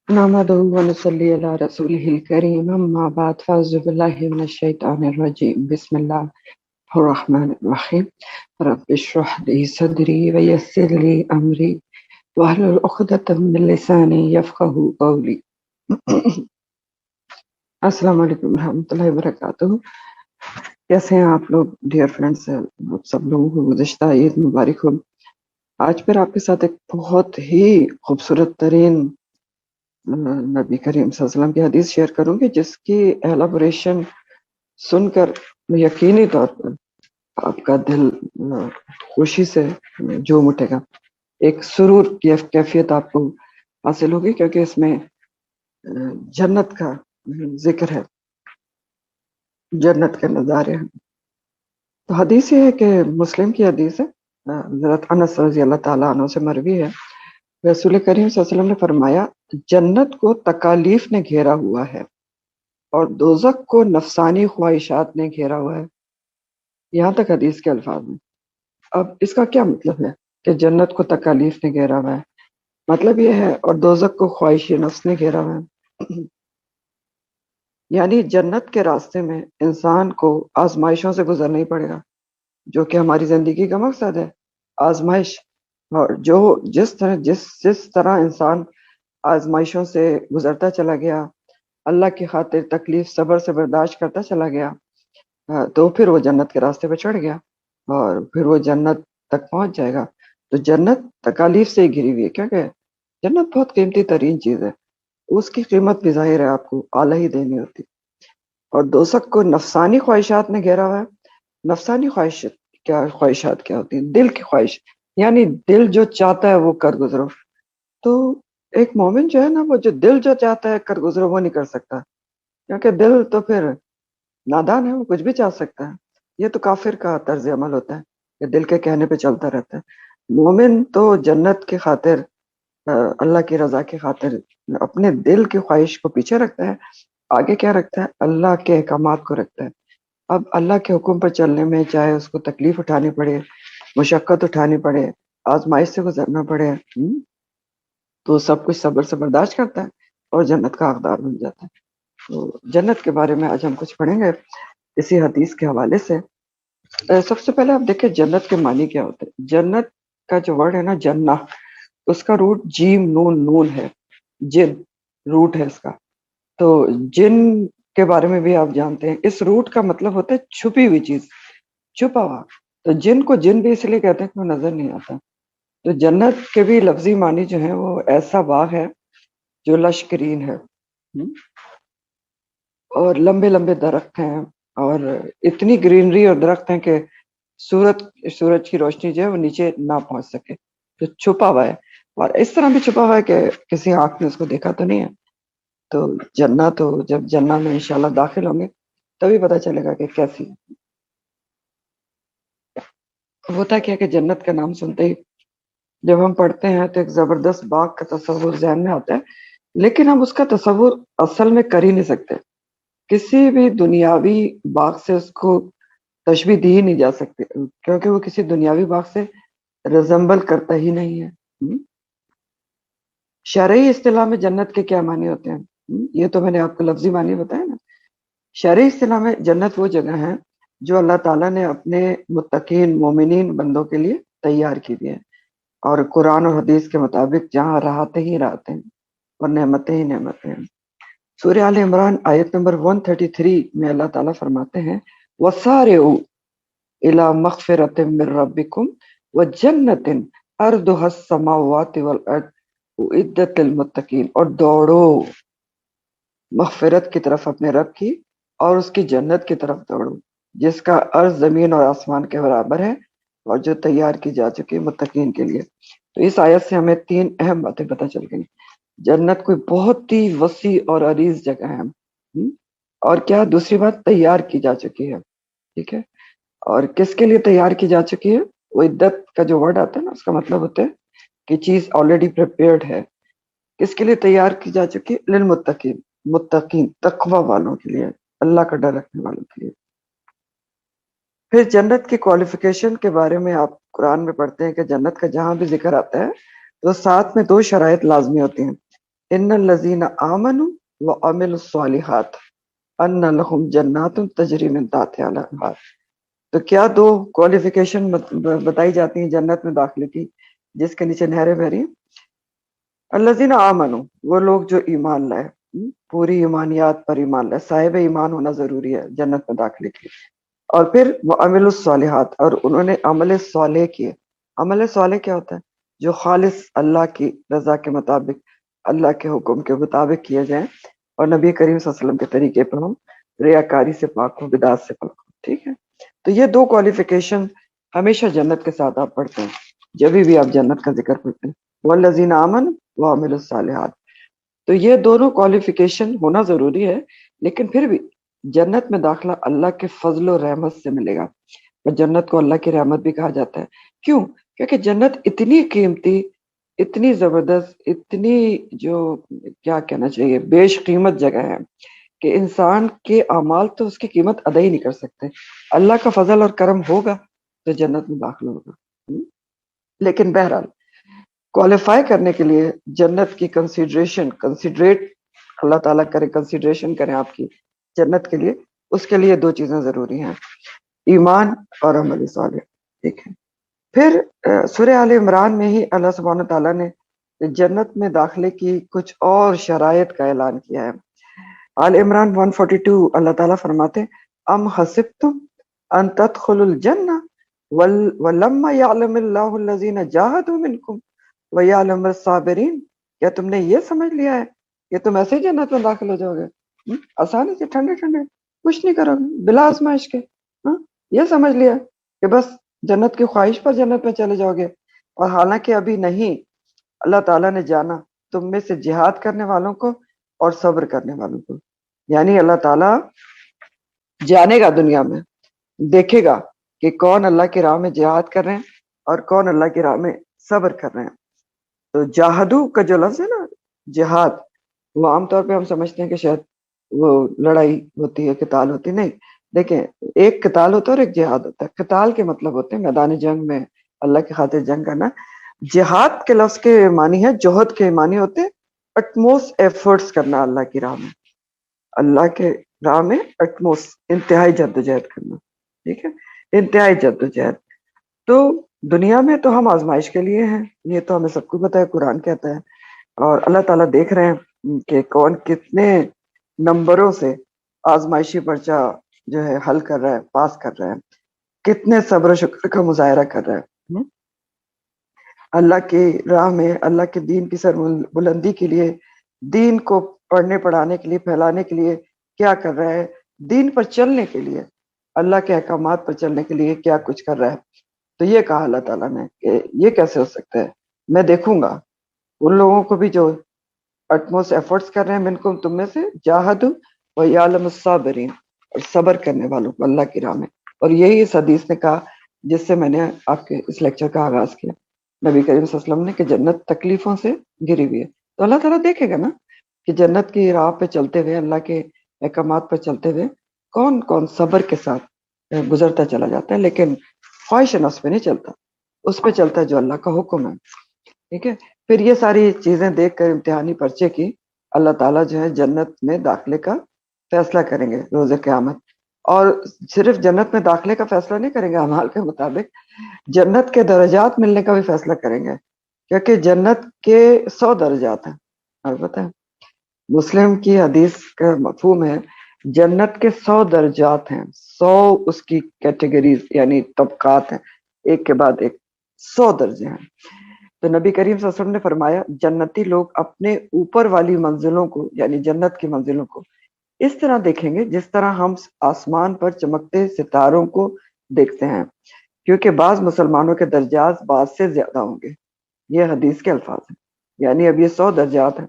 نحمده ونصلي على رسوله الكريم أما بعد فأعوذ بالله من الشيطان الرجيم بسم الله الرحمن الرحيم رب اشرح لي صدري ويسر لي أمري واحلل عقدة من لساني يفقهوا قولي السلام علیکم ورحمۃ اللہ وبرکاتہ. کیسے ہیں آپ لوگ ڈیئر فرینڈس؟ آپ سب لوگوں کو گزشتہ عید مبارک ہو. آج پھر آپ کے ساتھ ایک بہت ہی خوبصورت ترین نبی کریم صلی اللہ علیہ وسلم کی حدیث شیئر کروں گی، جس کی ایلابوریشن سن کر یقینی طور پر آپ کا دل خوشی سے جھوم اٹھے گا. ایک سرور کی کیفیت آپ کو حاصل ہوگی، کیونکہ اس میں جنت کا ذکر ہے، جنت کے نظارے ہیں. تو حدیث یہ ہے کہ مسلم کی حدیث ہے، حضرت انس رضی اللہ تعالیٰ عنہ سے مروی ہے. رسول کریم صلی اللہ علیہ وسلم نے فرمایا، جنت کو تکالیف نے گھیرا ہوا ہے اور دوزخ کو نفسانی خواہشات نے گھیرا ہوا ہے. یہاں تک حدیث کے الفاظ میں. اب اس کا کیا مطلب ہے کہ جنت کو تکالیف نے گھیرا ہوا ہے؟ مطلب یہ ہے اور دوزخ کو خواہش نفس نے گھیرا ہوا ہے. یعنی جنت کے راستے میں انسان کو آزمائشوں سے گزرنا ہی پڑے گا، جو کہ ہماری زندگی کا مقصد ہے، آزمائش. اور جس طرح انسان آزمائشوں سے گزرتا چلا گیا، اللہ کی خاطر تکلیف صبر سے برداشت کرتا چلا گیا، تو پھر وہ جنت کے راستے پہ چڑھ گیا اور پھر وہ جنت تک پہنچ جائے گا. تو جنت تکالیف سے ہی گھری ہوئی ہے، کیونکہ جنت بہت قیمتی ترین چیز ہے، اس کی قیمت بھی ظاہر ہے آپ کو اعلیٰ ہی دینی ہوتی. اور دوزخ کو نفسانی خواہشات نے گھیرا ہوا ہے. نفسانی خواہشات کیا ہوتی ہیں؟ دل کی خواہش، یعنی دل جو چاہتا ہے وہ کر گزرو. تو ایک مومن جو ہے نا، وہ جو دل جو چاہتا ہے کر گزرو وہ نہیں کر سکتا، کیونکہ دل تو پھر نادان ہے، وہ کچھ بھی چاہ سکتا ہے. یہ تو کافر کا طرز عمل ہوتا ہے کہ دل کے کہنے پہ چلتا رہتا ہے. مومن تو جنت کی خاطر، اللہ کی رضا کی خاطر اپنے دل کی خواہش کو پیچھے رکھتا ہے. آگے کیا رکھتا ہے؟ اللہ کے احکامات کو رکھتا ہے. اب اللہ کے حکم پر چلنے میں چاہے اس کو تکلیف اٹھانی پڑے، مشقت اٹھانی پڑے، آزمائش سے گزرنا پڑے، تو سب کچھ صبر سے برداشت کرتا ہے اور جنت کا حقدار بن جاتا ہے. تو جنت کے بارے میں آج ہم کچھ پڑھیں گے اسی حدیث کے حوالے سے. سب سے پہلے آپ دیکھیں جنت کے معنی کیا ہوتے ہیں. جنت کا جو ورڈ ہے نا، جنہ، اس کا روٹ جیم نون نون ہے، جن روٹ ہے اس کا. تو جن کے بارے میں بھی آپ جانتے ہیں، اس روٹ کا مطلب ہوتا ہے چھپی ہوئی چیز، چھپا ہوا. تو جن کو جن بھی اس لیے کہتے ہیں کہ وہ نظر نہیں آتا. تو جنت کے بھی لفظی معنی جو ہیں وہ ایسا باغ ہے جو لشکرین ہے، اور لمبے لمبے درخت ہیں، اور اتنی گرینری اور درخت ہیں کہ سورج کی روشنی جو ہے وہ نیچے نہ پہنچ سکے. تو چھپا ہوا ہے، اور اس طرح بھی چھپا ہوا ہے کہ کسی آنکھ نے اس کو دیکھا تو نہیں ہے. تو جنت، تو جب جنت میں انشاءاللہ داخل ہوں گے تبھی پتہ چلے گا کہ کیسی ہوتا کیا کہ جنت کا نام سنتے ہی جب ہم پڑھتے ہیں تو ایک زبردست باغ کا تصور ذہن میں آتا ہے، لیکن ہم اس کا تصور اصل میں کر ہی نہیں سکتے. کسی بھی دنیاوی باغ سے اس کو تشبیہ دی ہی نہیں جا سکتی، کیونکہ وہ کسی دنیاوی باغ سے ریزمبل کرتا ہی نہیں ہے. شرعی اصطلاح میں جنت کے کیا معنی ہوتے ہیں؟ یہ تو میں نے آپ کو لفظی معنی بتایا نا. شرعی اصطلاح میں جنت وہ جگہ ہے جو اللہ تعالیٰ نے اپنے متقین مومنین بندوں کے لیے تیار کی دی ہے، اور قرآن اور حدیث کے مطابق جہاں راحتیں ہی راحتیں اور نعمتیں ہی نعمتیں ہیں. سورہ آل عمران آیت نمبر 133 میں اللہ تعالیٰ فرماتے ہیں، وَسَارِعُوا إِلَى مَغْفِرَةٍ مِّن رَّبِّكُمْ وَجَنَّةٍ أَرْضُهَا السَّمَاوَاتُ وَالْأَرْضُ اُعِدَّتْ لِلْمُتَّقِينَ، اور دوڑو مغفرت کی طرف اپنے رب کی، اور اس کی جنت کی طرف دوڑو جس کا عرض زمین اور آسمان کے برابر ہے، اور جو تیار کی جا چکی متقین کے لیے. تو اس آیت سے ہمیں تین اہم باتیں پتہ چل گئی. جنت کوئی بہت ہی وسیع اور عریض جگہ ہے، اور کیا دوسری بات، تیار کی جا چکی ہے. ٹھیک ہے، اور کس کے لیے تیار کی جا چکی ہے؟ وہ عدت کا جو ورڈ آتا ہے نا، اس کا مطلب ہوتا ہے کہ چیز آلریڈی پریپیئرڈ ہے. کس کے لیے تیار کی جا چکی ہے؟ للمتقین، متقین تقوی والوں کے لیے، اللہ کا ڈر رکھنے والوں کے لیے. پھر جنت کی کوالیفیکیشن کے بارے میں آپ قرآن میں پڑھتے ہیں کہ جنت کا جہاں بھی ذکر آتا ہے تو ساتھ میں دو شرائط لازمی ہوتی ہیں. ان الذین آمنوا وعملوا الصالحات ان لہم جنات تجری من تحتها الانہار. تو کیا دو کوالیفیکیشن بتائی جاتی ہیں جنت میں داخلے کی جس کے نیچے نہریں بہ رہی ہیں؟ الذین آمنوا، وہ لوگ جو ایمان لائے، پوری ایمانیات پر ایمان لائے، صاحب ایمان ہونا ضروری ہے جنت میں داخلے کے لیے. اور پھر وہ عمل الصالحات، اور انہوں نے عمل صالح کیے. عمل صالح کیا ہوتا ہے؟ جو خالص اللہ کی رضا کے مطابق، اللہ کے حکم کے مطابق کیے جائیں، اور نبی کریم صلی اللہ علیہ وسلم کے طریقے پر ہم ریاکاری سے پاک ہوں، بدعات سے پاک ہوں. ٹھیک ہے، تو یہ دو کوالیفیکیشن ہمیشہ جنت کے ساتھ آپ پڑھتے ہیں جب بھی آپ جنت کا ذکر پڑھتے ہیں، والذین آمنوا وعملوا الصالحات. تو یہ دونوں کوالیفیکیشن ہونا ضروری ہے، لیکن پھر بھی جنت میں داخلہ اللہ کے فضل و رحمت سے ملے گا. اور جنت کو اللہ کی رحمت بھی کہا جاتا ہے. کیوں؟ کیونکہ جنت اتنی قیمتی، اتنی زبردست، اتنی جو کیا کہنا چاہیے بیش قیمت جگہ ہے کہ انسان کے اعمال تو اس کی قیمت ادا ہی نہیں کر سکتے. اللہ کا فضل اور کرم ہوگا تو جنت میں داخل ہوگا. لیکن بہرحال کوالیفائی کرنے کے لیے جنت کی کنسیڈریٹ اللہ تعالیٰ کرے، کنسیڈریشن کریں آپ کی جنت کے لیے، اس کے لیے دو چیزیں ضروری ہیں، ایمان اور عمل صالح. ٹھیک ہے، پھر سورہ آل عمران میں ہی اللہ سبحانہ تعالیٰ نے جنت میں داخلے کی کچھ اور شرائط کا اعلان کیا ہے. آل عمران 142 اللہ تعالیٰ فرماتے ام حسبتم ان تدخلوا الجنہ ولما یعلم اللہ الذین جاہدوا منکم ویعلم الصابرین. کیا تم نے یہ سمجھ لیا ہے کہ تم ایسے ہی جنت میں داخل ہو جاؤ گے آسانی سے، ٹھنڈے ٹھنڈے، کچھ نہیں کرو گے بلا آزمائش کے؟ یہ سمجھ لیا کہ بس جنت کی خواہش پر جنت میں چلے جاؤ گے؟ اور حالانکہ ابھی نہیں. اللہ تعالیٰ نے جانا تم میں سے جہاد کرنے والوں کو اور صبر کرنے والوں کو. یعنی اللہ تعالیٰ جانے گا دنیا میں، دیکھے گا کہ کون اللہ کی راہ میں جہاد کر رہے ہیں اور کون اللہ کی راہ میں صبر کر رہے ہیں. تو جاہدو کا جو لفظ ہے نا، جہاد، وہ عام طور پہ ہم سمجھتے ہیں کہ شاید وہ لڑائی ہوتی ہے، قتال ہوتی، نہیں. دیکھیں، ایک قتال ہوتا ہے اور ایک جہاد ہوتا ہے. قتال کے مطلب ہوتے ہیں میدان جنگ میں اللہ کی خاطر جنگ کرنا. جہاد کے لفظ کے معنی ہے، جوہد کے معنی ہوتے ہیں اٹموسٹ ایفرٹس کرنا اللہ کی راہ میں، اللہ کے راہ میں اٹموسٹ انتہائی جدوجہد کرنا. ٹھیک ہے، انتہائی جدوجہد. تو دنیا میں تو ہم آزمائش کے لیے ہیں، یہ تو ہمیں سب کو پتا ہے، قرآن کہتا ہے. اور اللہ تعالیٰ دیکھ رہے ہیں کہ کون کتنے نمبروں سے آزمائشی پرچہ جو ہے حل کر رہا ہے، پاس کر رہا ہے، کتنے صبر و شکر کا مظاہرہ کر رہا ہے اللہ کی راہ میں، اللہ کے دین کی سر بلندی کے لیے، دین کو پڑھنے پڑھانے کے لیے، پھیلانے کے لیے کیا کر رہا ہے، دین پر چلنے کے لیے، اللہ کے احکامات پر چلنے کے لیے کیا کچھ کر رہا ہے. تو یہ کہا اللہ تعالیٰ نے کہ یہ کیسے ہو سکتا ہے، میں دیکھوں گا ان لوگوں کو بھی جو اٹموسٹ ایفرٹس کر رہے ہیں منکم، تم میں سے، جاہدوا ویعلم الصابرین، اور صبر کرنے والوں کو اللہ کی راہ میں. اور یہی اس حدیث نے کہا جس سے میں نے آپ کے اس لیکچر کا آغاز کیا، نبی کریم صلی اللہ علیہ وسلم نے، کہ جنت تکلیفوں سے گری ہوئی ہے. تو اللہ تعالیٰ دیکھے گا نا کہ جنت کی راہ پہ چلتے ہوئے، اللہ کے احکامات پر چلتے ہوئے کون کون صبر کے ساتھ گزرتا چلا جاتا ہے، لیکن خواہش نفس پہ نہیں چلتا، اس پہ چلتا ہے جو اللہ کا حکم ہے. ٹھیک ہے، پھر یہ ساری چیزیں دیکھ کر امتحانی پرچے کی اللہ تعالیٰ جو ہے جنت میں داخلے کا فیصلہ کریں گے روز قیامت. اور صرف جنت میں داخلے کا فیصلہ نہیں کریں گے اعمال کے مطابق، جنت کے درجات ملنے کا بھی فیصلہ کریں گے، کیونکہ جنت کے 100 درجات ہیں. اور بتائیں، مسلم کی حدیث کا مفہوم ہے جنت کے 100 درجات ہیں، 100 اس کی کیٹیگریز یعنی طبقات ہیں، ایک کے بعد ایک 100 درجے ہیں. تو نبی کریم صلی اللہ علیہ وسلم نے فرمایا جنتی لوگ اپنے اوپر والی منزلوں کو یعنی جنت کی منزلوں کو اس طرح دیکھیں گے جس طرح ہم آسمان پر چمکتے ستاروں کو دیکھتے ہیں، کیونکہ بعض مسلمانوں کے درجات بعض سے زیادہ ہوں گے. یہ حدیث کے الفاظ ہیں، یعنی اب یہ 100 درجات ہیں.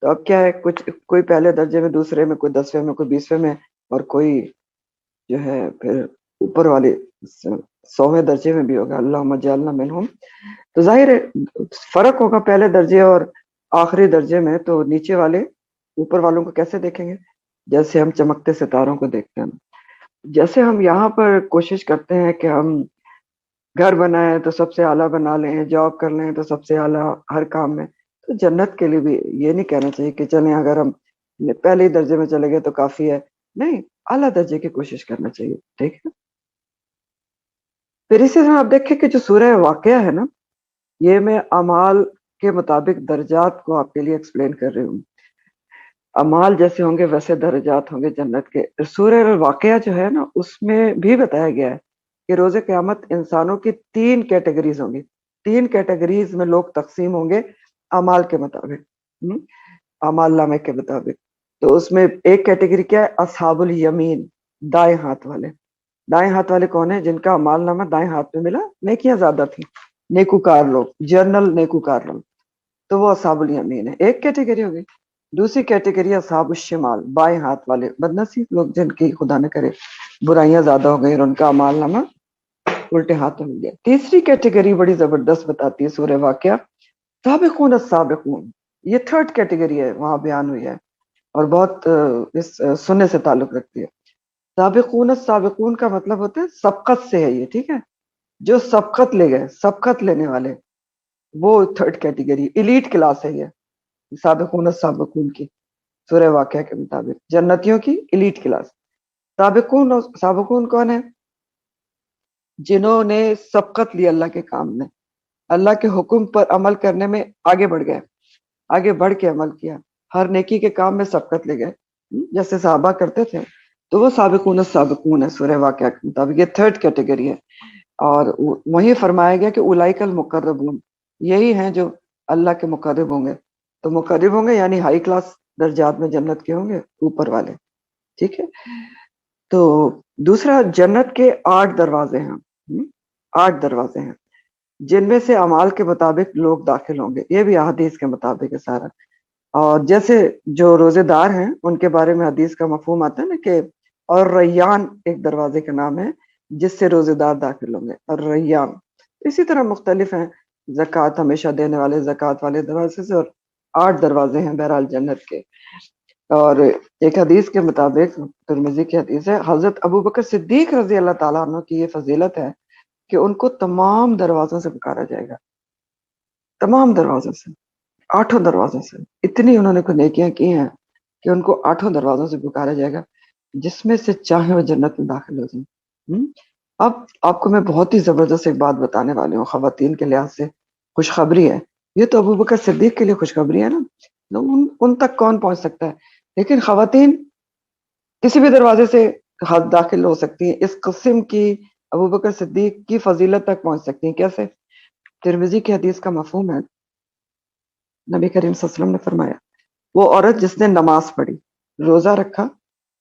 تو اب کیا ہے، کچھ کوئی پہلے درجے میں، دوسرے میں، کوئی 10ویں میں، کوئی 20ویں میں، اور کوئی جو ہے پھر اوپر والے 100ویں درجے میں بھی ہوگا. اللہم اجعلنا منہم. تو ظاہر ہے فرق ہوگا پہلے درجے اور آخری درجے میں. تو نیچے والے اوپر والوں کو کیسے دیکھیں گے؟ جیسے ہم چمکتے ستاروں کو دیکھتے ہیں. جیسے ہم یہاں پر کوشش کرتے ہیں کہ ہم گھر بنائیں تو سب سے اعلیٰ بنا لیں، جاب کر لیں تو سب سے اعلیٰ ہر کام میں. تو جنت کے لیے بھی یہ نہیں کہنا چاہیے کہ چلیں اگر ہم پہلے ہی درجے میں چلے گئے تو کافی ہے، نہیں، اعلیٰ درجے کی کوشش کرنا چاہیے، ٹھیک ہے۔ پھر اسی طرح آپ دیکھیں کہ جو سورہ واقعہ ہے نا، یہ میں اعمال کے مطابق درجات کو آپ کے لیے ایکسپلین کر رہی ہوں۔ اعمال جیسے ہوں گے ویسے درجات ہوں گے جنت کے۔ سورہ الواقعہ جو ہے نا، اس میں بھی بتایا گیا ہے کہ روز قیامت انسانوں کی 3 کیٹیگریز ہوں گی، 3 کیٹیگریز میں لوگ تقسیم ہوں گے اعمال کے مطابق، اعمال نامے کے مطابق۔ تو اس میں ایک کیٹیگری کیا ہے؟ اصحاب الیمین، دائیں ہاتھ والے۔ دائیں ہاتھ والے کون ہیں؟ جن کا اعمال نامہ دائیں ہاتھ میں ملا، نیکیاں زیادہ تھیں، نیکوکار لوگ، جنرل نیکوکار لوگ، تو وہ اصحاب الیمین ہے، ایک کیٹیگری ہوگی۔ دوسری کیٹیگری اصحاب الشمال، بائیں ہاتھ والے، بدنصیب لوگ جن کی خدا نہ کرے برائیاں زیادہ ہو گئی اور ان کا اعمال نامہ الٹے ہاتھ میں مل گیا۔ تیسری کیٹیگری بڑی زبردست بتاتی ہے سورہ واقعہ، سابقون السابقون، یہ تھرڈ کیٹیگری ہے، وہاں بیان ہوئی ہے اور بہت اس سننے سے تعلق رکھتی ہے۔ سابقون السابقون کا مطلب ہوتا ہے سبقت سے ہے یہ، ٹھیک ہے، جو سبقت لے گئے، سبقت لینے والے، وہ تھرڈ کیٹیگری، ایلیٹ کلاس ہے یہ سابقون السابقون کی، سورہ واقعہ کے مطابق جنتیوں کی ایلیٹ کلاس۔ سابقون کون ہے؟ جنہوں نے سبقت لی اللہ کے کام میں، اللہ کے حکم پر عمل کرنے میں آگے بڑھ گئے، آگے بڑھ کے عمل کیا، ہر نیکی کے کام میں سبقت لے گئے جیسے صحابہ کرتے تھے، تو وہ سابقون السابقون ہے سورہ واقعہ کے مطابق، یہ تھرڈ کیٹیگری ہے۔ اور وہی فرمایا گیا کہ اولئک المقربون، یہی ہیں جو اللہ کے مقرب ہوں گے۔ تو مقرب ہوں گے یعنی ہائی کلاس درجات میں جنت کے ہوں گے، اوپر والے، ٹھیک ہے۔ تو دوسرا، جنت کے 8 دروازے ہیں، 8 دروازے ہیں جن میں سے اعمال کے مطابق لوگ داخل ہوں گے، یہ بھی احادیث کے مطابق ہے سارا۔ اور جیسے جو روزے دار ہیں ان کے بارے میں حدیث کا مفہوم آتا ہے نا کہ اور ریان ایک دروازے کا نام ہے جس سے روزے دار داخل ہوں گے، اور ریان اسی طرح مختلف ہیں، زکوٰۃ ہمیشہ دینے والے زکوٰۃ والے دروازے سے، اور 8 دروازے ہیں بہرحال جنت کے۔ اور ایک حدیث کے مطابق، ترمذی کی حدیث ہے، حضرت ابوبکر صدیق رضی اللہ تعالیٰ عنہ کی یہ فضیلت ہے کہ ان کو تمام دروازوں سے پکارا جائے گا، تمام دروازوں سے، 8 دروازوں سے۔ اتنی انہوں نے کوئی نیکیاں کی ہیں کہ ان کو 8 دروازوں سے پکارا جائے گا، جس میں سے چاہے وہ جنت میں داخل ہو جائیں۔ اب آپ کو میں بہت ہی زبردست ایک بات بتانے والی ہوں، خواتین کے لحاظ سے خوشخبری ہے یہ، تو ابوبکر صدیق کے لیے خوشخبری ہے نا، ان تک کون پہنچ سکتا ہے، لیکن خواتین کسی بھی دروازے سے داخل ہو سکتی ہیں، اس قسم کی ابوبکر صدیق کی فضیلت تک پہنچ سکتی ہیں۔ کیسے؟ ترمذی کی حدیث کا مفہوم ہے، نبی کریم صلی اللہ علیہ وسلم نے فرمایا، وہ عورت جس نے نماز پڑھی، روزہ رکھا،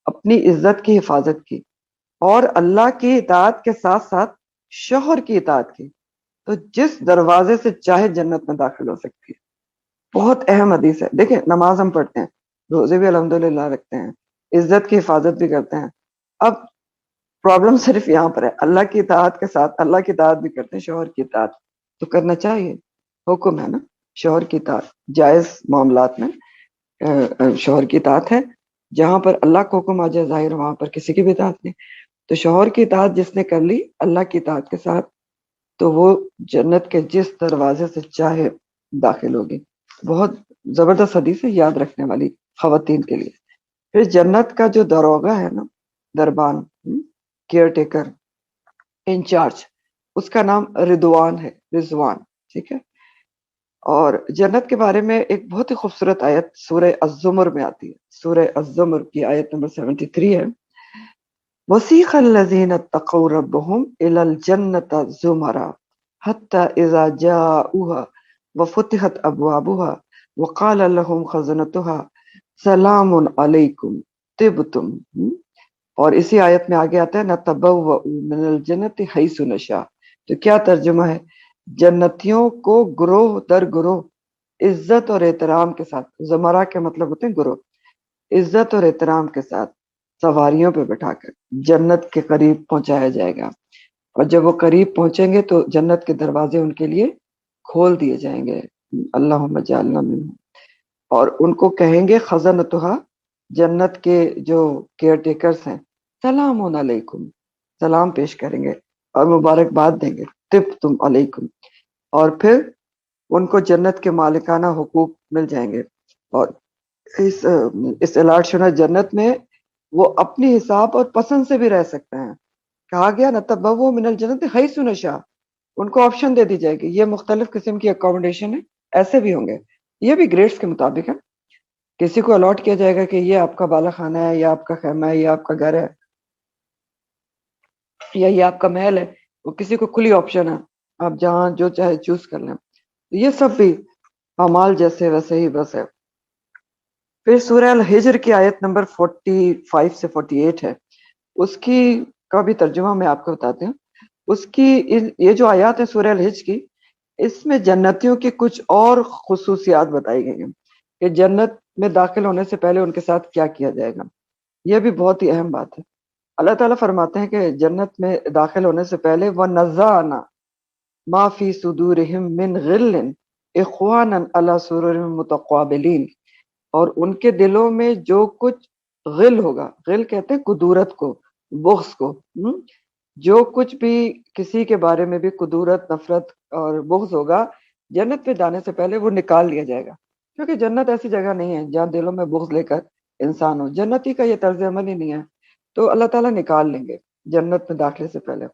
اپنی عزت کی حفاظت کی اور اللہ کی اطاعت کے ساتھ ساتھ شوہر کی اطاعت کی، تو جس دروازے سے چاہے جنت میں داخل ہو سکتی ہے۔ بہت اہم حدیث ہے۔ دیکھیں، نماز ہم پڑھتے ہیں، روزے بھی الحمدللہ رکھتے ہیں، عزت کی حفاظت بھی کرتے ہیں، اب پرابلم صرف یہاں پر ہے، اللہ کی اطاعت کے ساتھ اللہ کی اطاعت بھی کرتے ہیں، شوہر کی اطاعت تو کرنا چاہیے، حکم ہے نا شوہر کی اطاعت، جائز معاملات میں شوہر کی اطاعت ہے، جہاں پر اللہ کو حکم آ جائے ظاہر وہاں پر کسی کی بھی اطاعت نہیں۔ تو شوہر کی اطاعت جس نے کر لی اللہ کی اطاعت کے ساتھ، تو وہ جنت کے جس دروازے سے چاہے داخل ہوگی۔ بہت زبردست حدیث ہے، یاد رکھنے والی خواتین کے لیے۔ پھر جنت کا جو داروغہ ہے نا، دربان، کیئر ٹیکر، انچارج، اس کا نام رضوان ہے، رضوان، ٹھیک ہے۔ اور جنت کے بارے میں ایک بہت ہی خوبصورت آیت سورہ الزمر میں آتی ہے، سورہ الزمر کی آیت نمبر 73 ہے، وَسِيقَ الَّذِينَ اتَّقَوْا رَبَّهُمْ إِلَى الْجَنَّةِ زُمَرًا حَتَّى إِذَا جَاءُوهَا وَفُتِحَتْ أَبْوَابُهَا وَقَالَ لَهُمْ خَزَنَتُهَا سَلَامٌ عَلَيْكُمْ طِبْتُمْ۔ اور اسی آیت میں آگے آتا ہے نَتَبَوَّأُ مِنَ الْجَنَّةِ حَيْثُ نَشَاءُ، تو کیا ترجمہ ہے؟ جنتیوں کو گروہ در گروہ عزت اور احترام کے ساتھ، زمرہ کے مطلب ہوتے ہیں گروہ، عزت اور احترام کے ساتھ سواریوں پہ بٹھا کر جنت کے قریب پہنچایا جائے گا، اور جب وہ قریب پہنچیں گے تو جنت کے دروازے ان کے لیے کھول دیے جائیں گے، اللہم اجعلنا منہم، اور ان کو کہیں گے خزنتہا، جنت کے جو کیئر ٹیکرز ہیں، سلام علیکم، سلام پیش کریں گے اور مبارکباد دیں گے، طب تم علیکم، اور پھر ان کو جنت کے مالکانہ حقوق مل جائیں گے، اور اس الاٹ شدہ جنت میں وہ اپنی حساب اور پسند سے بھی رہ سکتے ہیں۔ کہا گیا نتبوّأ من الجنت حیث نشاء، ان کو آپشن دے دی جائے گی، یہ مختلف قسم کی اکوموڈیشن ہے، ایسے بھی ہوں گے، یہ بھی گریڈز کے مطابق ہے۔ کسی کو الاٹ کیا جائے گا کہ یہ آپ کا بالا خانہ ہے، یا آپ کا خیمہ ہے، یا آپ کا گھر ہے، یا یہ آپ کا محل ہے، وہ کسی کو کھلی آپشن ہے، آپ جہاں جو چاہے چوز کر لیں۔ یہ سب بھی اعمال جیسے ویسے ہی بس ہے۔ پھر سورہ الحجر کی آیت نمبر 45 سے 48 ہے، اس کی کا بھی ترجمہ میں آپ کو بتاتے ہیں۔ اس کی یہ جو آیات ہے سورہ الحجر کی، اس میں جنتیوں کی کچھ اور خصوصیات بتائی گئی ہیں کہ جنت میں داخل ہونے سے پہلے ان کے ساتھ کیا کیا جائے گا۔ یہ بھی بہت ہی اہم بات ہے۔ اللہ تعالیٰ فرماتے ہیں کہ جنت میں داخل ہونے سے پہلے وَنَزَعْنَا مَا فِي صُدُورِهِم مِّن غِلٍّ إِخْوَانًا عَلَى سُرُرٍ مُتَقَابِلِينَ، اور ان کے دلوں میں جو کچھ غل ہوگا، غل کہتے ہیں کدورت کو، بغض کو، جو کچھ بھی کسی کے بارے میں بھی کدورت، نفرت اور بغض ہوگا، جنت میں جانے سے پہلے وہ نکال لیا جائے گا، کیونکہ جنت ایسی جگہ نہیں ہے جہاں دلوں میں بغض لے کر انسان ہو، جنتی کا یہ طرز عمل ہی نہیں ہے، تو اللہ تعالیٰ نکال لیں گے جنت میں داخلے سے پہلے،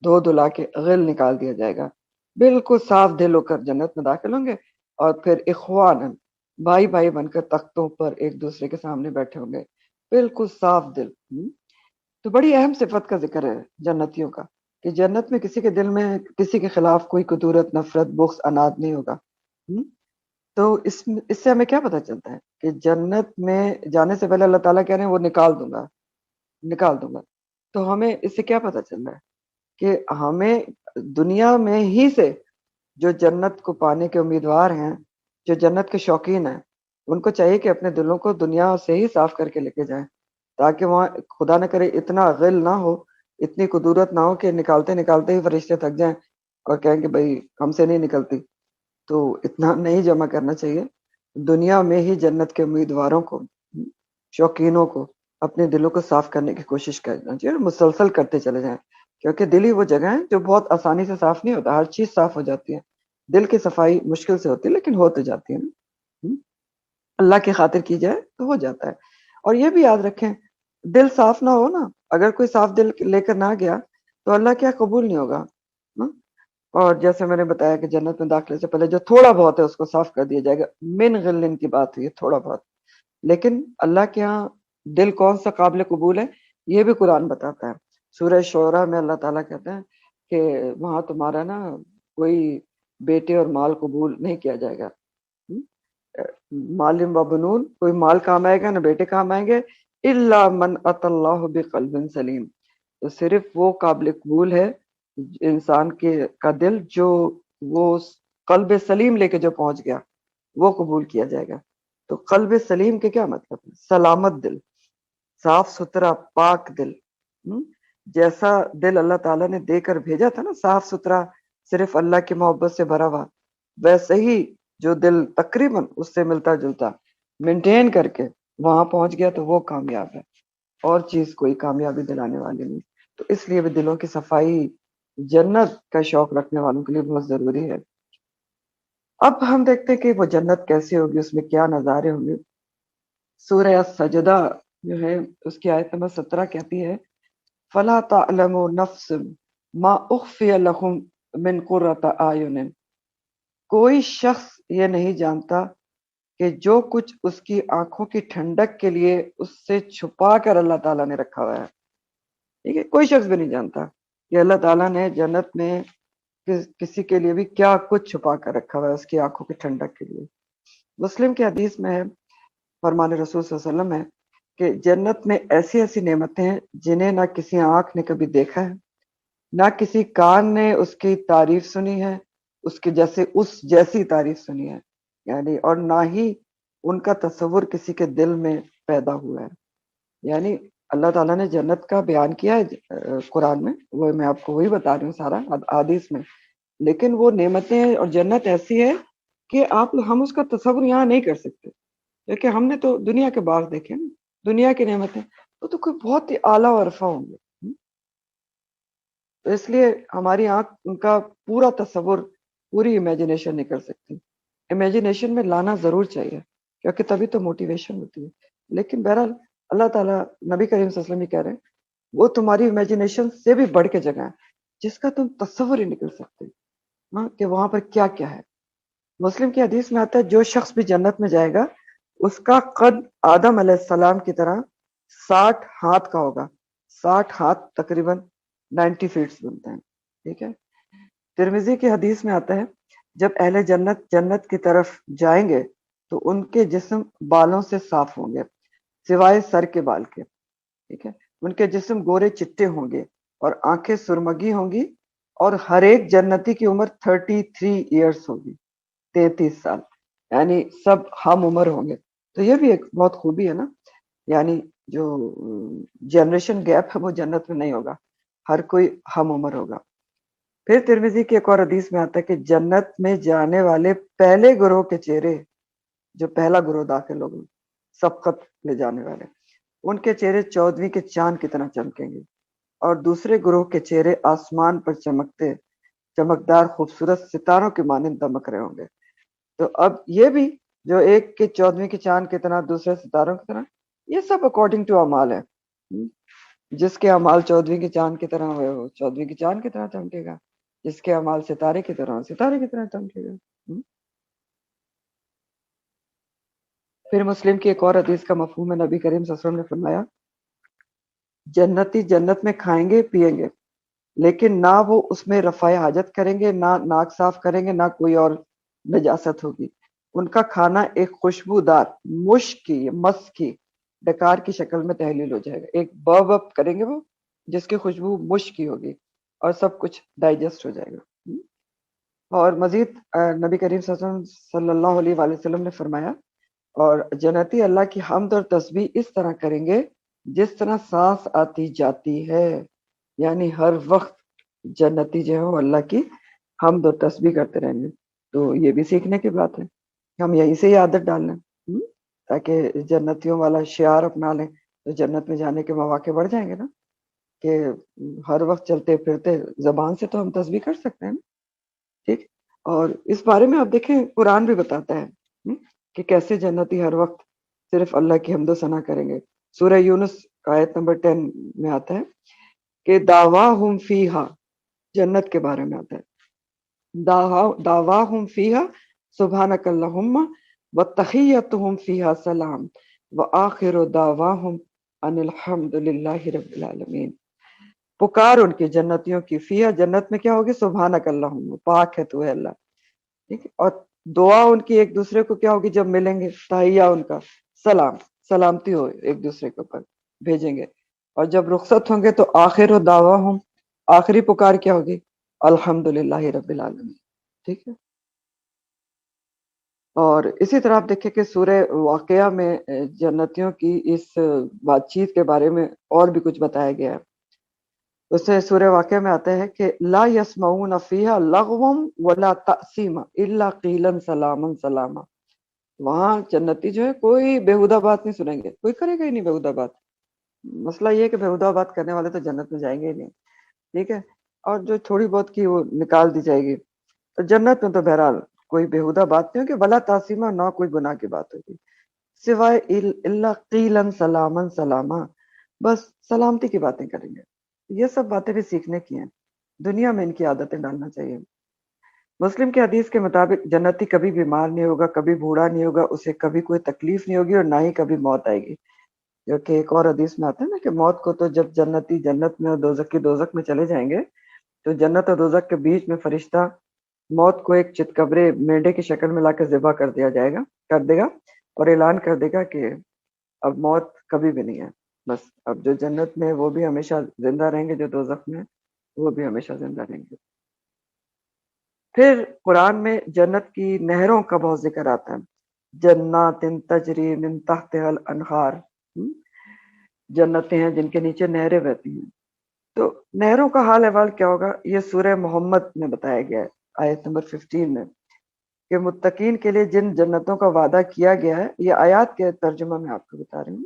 دھو دھلا کے غل نکال دیا جائے گا، بالکل صاف دل ہو کر جنت میں داخل ہوں گے، اور پھر اخوان، بھائی بھائی بن کر تختوں پر ایک دوسرے کے سامنے بیٹھے ہوں گے، بالکل صاف دل۔ تو بڑی اہم صفت کا ذکر ہے جنتیوں کا، کہ جنت میں کسی کے دل میں کسی کے خلاف کوئی کدورت، نفرت، بغض، عناد نہیں ہوگا۔ تو اس سے ہمیں کیا پتہ چلتا ہے کہ جنت میں جانے سے پہلے اللہ تعالیٰ کہہ رہے ہیں وہ نکال دوں گا، نکال دوں گا۔ تو ہمیں اس سے کیا پتہ چل رہا ہے کہ ہمیں دنیا میں ہی سے جو جنت کو پانے کے امیدوار ہیں، جو جنت کے شوقین ہیں، ان کو چاہیے کہ اپنے دلوں کو دنیا سے ہی صاف کر کے لے کے جائیں، تاکہ وہاں خدا نہ کرے اتنا غل نہ ہو، اتنی کدورت نہ ہو کہ نکالتے نکالتے ہی فرشتے تھک جائیں اور کہیں کہ بھائی ہم سے نہیں نکلتی۔ تو اتنا نہیں جمع کرنا چاہیے، دنیا میں ہی جنت کے امیدواروں کو، شوقینوں کو اپنے دلوں کو صاف کرنے کی کوشش کرنا چاہیے، اور مسلسل کرتے چلے جائیں، کیونکہ دل ہی وہ جگہ ہے جو بہت آسانی سے صاف نہیں ہوتا، ہر چیز صاف ہو جاتی ہے، دل کی صفائی مشکل سے ہوتی ہے لیکن ہو تو جاتی ہے نا، اللہ کی خاطر کی جائے تو ہو جاتا ہے۔ اور یہ بھی یاد رکھیں، دل صاف نہ ہو نا، اگر کوئی صاف دل لے کر نہ گیا تو اللہ کیا قبول نہیں ہوگا۔ اور جیسے میں نے بتایا کہ جنت میں داخلے سے پہلے جو تھوڑا بہت ہے اس کو صاف کر دیا جائے گا، من غلن کی بات ہوئی ہے، تھوڑا بہت، لیکن اللہ کے ہاں دل کون سا قابل قبول ہے یہ بھی قرآن بتاتا ہے۔ سورہ شعراء میں اللہ تعالیٰ کہتے ہیں کہ وہاں تمہارا نا کوئی بیٹے اور مال قبول نہیں کیا جائے گا، مالم و بنون، کوئی مال کام آئے گا نہ بیٹے کام آئیں گے، الا من اتى اللہ بقلب سلیم، تو صرف وہ قابل قبول ہے انسان کے کا دل جو وہ قلب سلیم لے کے جو پہنچ گیا، وہ قبول کیا جائے گا۔ تو قلب سلیم کے کیا مطلب ہے؟ سلامت دل، صاف ستھرا پاک دل، جیسا دل اللہ تعالیٰ نے دے کر بھیجا تھا نا، صاف ستھرا، صرف اللہ کی محبت سے بھرا ہوا، ویسے ہی جو دل تقریباً اس سے ملتا جلتا مینٹین کر کے وہاں پہنچ گیا تو وہ کامیاب ہے، اور چیز کوئی کامیابی دلانے والی نہیں۔ تو اس لیے بھی دلوں کی صفائی جنت کا شوق رکھنے والوں کے لیے بہت ضروری ہے۔ اب ہم دیکھتے کہ وہ جنت کیسی ہوگی، اس میں کیا نظارے ہوں گے۔ سورہ سجدہ جو ہے اس کی آیت نمبر 17 کہتی ہے فَلَا تَعْلَمُ نَفْسٌ مَا أُخْفِيَ لَهُم مِّن قُرَّةِ أَعْيُنٍ، کوئی شخص یہ نہیں جانتا کہ جو کچھ اس کی آنکھوں کی ٹھنڈک کے لیے اس سے چھپا کر اللہ تعالیٰ نے رکھا ہوا ہے، ٹھیک ہے، کوئی شخص بھی نہیں جانتا کہ اللہ تعالیٰ نے جنت میں کسی کے لیے بھی کیا کچھ چھپا کر رکھا ہوا ہے اس کی آنکھوں کی ٹھنڈک کے لیے۔ مسلم کی حدیث میں ہے، فرمان رسول صلی اللہ علیہ وسلم ہے کہ جنت میں ایسی ایسی نعمتیں ہیں جنہیں نہ کسی آنکھ نے کبھی دیکھا ہے، نہ کسی کان نے اس کی تعریف سنی ہے، اس جیسی تعریف سنی ہے، یعنی اور نہ ہی ان کا تصور کسی کے دل میں پیدا ہوا ہے۔ یعنی اللہ تعالیٰ نے جنت کا بیان کیا ہے قرآن میں، وہ میں آپ کو وہی بتا رہی ہوں سارا حدیث میں، لیکن وہ نعمتیں اور جنت ایسی ہے کہ ہم اس کا تصور یہاں نہیں کر سکتے، کیونکہ ہم نے تو دنیا کے باغ دیکھے نا، دنیا کی نعمتیں وہ تو کوئی بہت ہی اعلیٰ و عرفہ ہوں گے، تو اس لیے ہماری آنکھ ان کا پورا تصور پوری امیجنیشن نہیں کر سکتی. امیجنیشن میں لانا ضرور چاہیے کیونکہ تبھی تو موٹیویشن ہوتی ہے. لیکن بہرحال اللہ تعالیٰ نبی کریم صلی اللہ علیہ وسلم یہ کہہ رہے ہیں وہ تمہاری امیجنیشن سے بھی بڑھ کے جگہ ہے جس کا تم تصور ہی نہیں کر سکتے کہ وہاں پر کیا کیا ہے. مسلم کی حدیث میں آتا ہے جو شخص بھی جنت میں جائے گا اس کا قد آدم علیہ السلام کی طرح 60 ہاتھ کا ہوگا. 60 ہاتھ تقریباً 90 فیٹس بنتے ہیں. ٹھیک ہے. ترمذی کی حدیث میں آتا ہے جب اہل جنت جنت کی طرف جائیں گے تو ان کے جسم بالوں سے صاف ہوں گے سوائے سر کے بال کے. ٹھیک ہے. ان کے جسم گورے چٹے ہوں گے اور آنکھیں سرمگی ہوں گی اور ہر ایک جنتی کی عمر 33 ایئرس ہوگی 33 سال. یعنی سب ہم عمر ہوں گے. تو یہ بھی ایک بہت خوبی ہے نا. یعنی جو جنریشن گیپ ہے وہ جنت میں نہیں ہوگا. ہر کوئی ہم عمر ہوگا. پھر ترمذی کی ایک اور حدیث میں آتا ہے کہ جنت میں جانے والے پہلے گروہ کے چہرے جو پہلا گروہ داخل ہوگا سبقت لے جانے والے ان کے چہرے 14ویں کے چاند کی طرح چمکیں گے اور دوسرے گروہ کے چہرے آسمان پر چمکتے چمکدار خوبصورت ستاروں کے مانند دمک رہے ہوں گے. تو اب یہ بھی جو ایک کے 14ویں کے چاند کی طرح دوسرے ستاروں کی طرح یہ سب اکارڈنگ ٹو اعمال ہے. جس کے اعمال 14ویں کے چاند کی طرح ہوئے وہ 14ویں کے چاند کی طرح چمکے گا. جس کے اعمال ستارے کی طرح چمکے گا. پھر مسلم کی ایک اور حدیث کا مفہوم ہے. نبی کریم صلی اللہ علیہ وسلم نے فرمایا جنتی جنت میں کھائیں گے پیئیں گے لیکن نہ وہ اس میں رفع حاجت کریں گے نہ ناک صاف کریں گے نہ کوئی اور نجاست ہوگی. ان کا کھانا ایک خوشبودار مشک کی مس کی ڈکار کی شکل میں تحلیل ہو جائے گا. ایک بب کریں گے وہ جس کی خوشبو مشک کی ہوگی اور سب کچھ ڈائجسٹ ہو جائے گا. اور مزید نبی کریم صلی اللہ علیہ وآلہ وسلم نے فرمایا اور جنتی اللہ کی حمد اور تسبیح اس طرح کریں گے جس طرح سانس آتی جاتی ہے. یعنی ہر وقت جنتی جو ہے وہ اللہ کی حمد اور تسبیح کرتے رہیں گے. تو یہ بھی سیکھنے کی بات ہے. ہم یہیں سے ہی عادت ڈال لیں تاکہ جنتیوں والا شعار اپنا لیں تو جنت میں جانے کے مواقع بڑھ جائیں گے نا. کہ ہر وقت چلتے پھرتے زبان سے تو ہم تسبیح کر سکتے ہیں. ٹھیک. اور اس بارے میں آپ دیکھیں قرآن بھی بتاتا ہے کہ کیسے جنتی ہر وقت صرف اللہ کی حمد و ثنا کریں گے. سورہ یونس آیت نمبر 10 میں آتا ہے کہ دعواہم فیہا جنت کے بارے میں آتا ہے دعواہم فیہا سبحانک اللہم وتحیتہم فیہا سلام وآخر دعواہم ان الحمد للہ رب العالمین. پکار ان کی جنتیوں کی فیہا جنت میں کیا ہوگی سبحانک اللہم پاک ہے تو ہے اللہ. ٹھیک ہے. اور دعا ان کی ایک دوسرے کو کیا ہوگی جب ملیں گے تحیہ ان کا سلام سلامتی ہو ایک دوسرے کے اوپر بھیجیں گے. اور جب رخصت ہوں گے تو آخر و دعواہم آخری پکار کیا ہوگی الحمدللہ رب العالمین. ٹھیک ہے. اور اسی طرح آپ دیکھیں کہ سورہ واقعہ میں جنتیوں کی اس بات چیت کے بارے میں اور بھی کچھ بتایا گیا ہے. اس سے سورہ واقعہ میں آتا ہے کہ لا یسمعون فیہا لغوا ولا تأثیما الا قیلا سلاما سلاما. وہاں جنتی جو ہے کوئی بیہودہ بات نہیں سنیں گے. کوئی کرے گا ہی نہیں بیہودہ بات. مسئلہ یہ ہے کہ بیہودہ بات کرنے والے تو جنت میں جائیں گے ہی نہیں. ٹھیک ہے. اور جو تھوڑی بہت کی وہ نکال دی جائے گی. تو جنت میں تو بہرحال کوئی بیہودہ بات نہیں ہوگی ولا تأثیما نہ کوئی گناہ کی بات ہوگی سوائے الا قیلا سلاما سلاما. بس سلامتی کی باتیں کریں گے. یہ سب باتیں بھی سیکھنے کی ہیں. دنیا میں ان کی عادتیں ڈالنا چاہیے. مسلم کے حدیث کے مطابق جنتی کبھی بیمار نہیں ہوگا کبھی بوڑھا نہیں ہوگا اسے کبھی کوئی تکلیف نہیں ہوگی اور نہ ہی کبھی موت آئے گی. کیونکہ ایک اور حدیث میں آتا ہے نا کہ موت کو تو جب جنتی جنت میں اور دوزخ میں چلے جائیں گے تو جنت اور دوزخ کے بیچ میں فرشتہ موت کو ایک چتکبرے مینڈے کی شکل میں لا کے ذبح کر دے گا اور اعلان کر دے گا کہ اب موت کبھی بھی نہیں ہے. بس اب جو جنت میں وہ بھی ہمیشہ زندہ رہیں گے جو دوزخ میں وہ بھی ہمیشہ زندہ رہیں گے. پھر قرآن میں جنت کی نہروں کا بہت ذکر آتا ہے. جنات تجری من تحتها الانہار. جنتیں ہیں جن کے نیچے نہریں بہتی ہیں. تو نہروں کا حال احوال کیا ہوگا یہ سورہ محمد میں بتایا گیا ہے آیت نمبر 15 میں کہ متقین کے لیے جن جنتوں کا وعدہ کیا گیا ہے. یہ آیات کے ترجمہ میں آپ کو بتا رہی ہوں.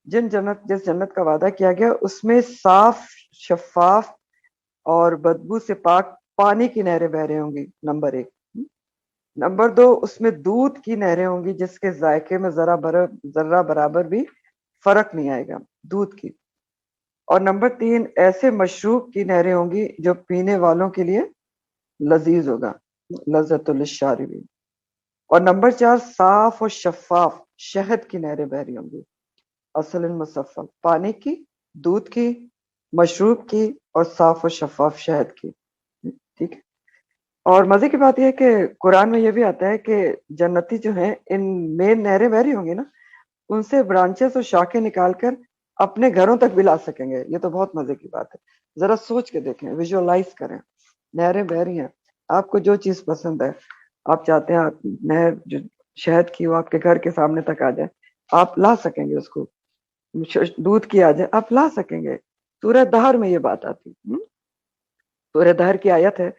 جس جنت کا وعدہ کیا گیا اس میں صاف شفاف اور بدبو سے پاک پانی کی نہریں بہ رہی ہوں گی، نمبر 1۔ نمبر 2، اس میں دودھ کی نہریں ہوں گی جس کے ذائقے میں ذرہ برابر بھی فرق نہیں آئے گا، دودھ کی۔ اور نمبر 3، ایسے مشروب کی نہریں ہوں گی جو پینے والوں کے لیے لذیذ ہوگا، لذت للشاربین۔ اور نمبر 4، صاف و شفاف شہد کی نہریں بہ رہی ہوں گی، اصل مصفى، پانی کی، دودھ کی، مشروب کی، اور صاف و شفاف شہد کی، ٹھیک ہے۔ اور مزے کی بات یہ ہے کہ قرآن میں یہ بھی آتا ہے کہ جنتی جو ہیں ان مین نہریں بہ رہی ہوں گی نا، ان سے برانچز اور شاخیں نکال کر اپنے گھروں تک بھی لا سکیں گے۔ یہ تو بہت مزے کی بات ہے، ذرا سوچ کے دیکھیں، ویژوالائز کریں، نہریں بہ رہی ہیں، آپ کو جو چیز پسند ہے، آپ چاہتے ہیں آپ نہر جو شہد کی وہ آپ کے گھر کے سامنے تک آ جائے، آپ لا سکیں گے اس کو، دودھ کی آ جائے آپ لا سکیں گے۔ سورہ دہر میں یہ بات آتی ہے، سورہ دہر کی آیت ہے،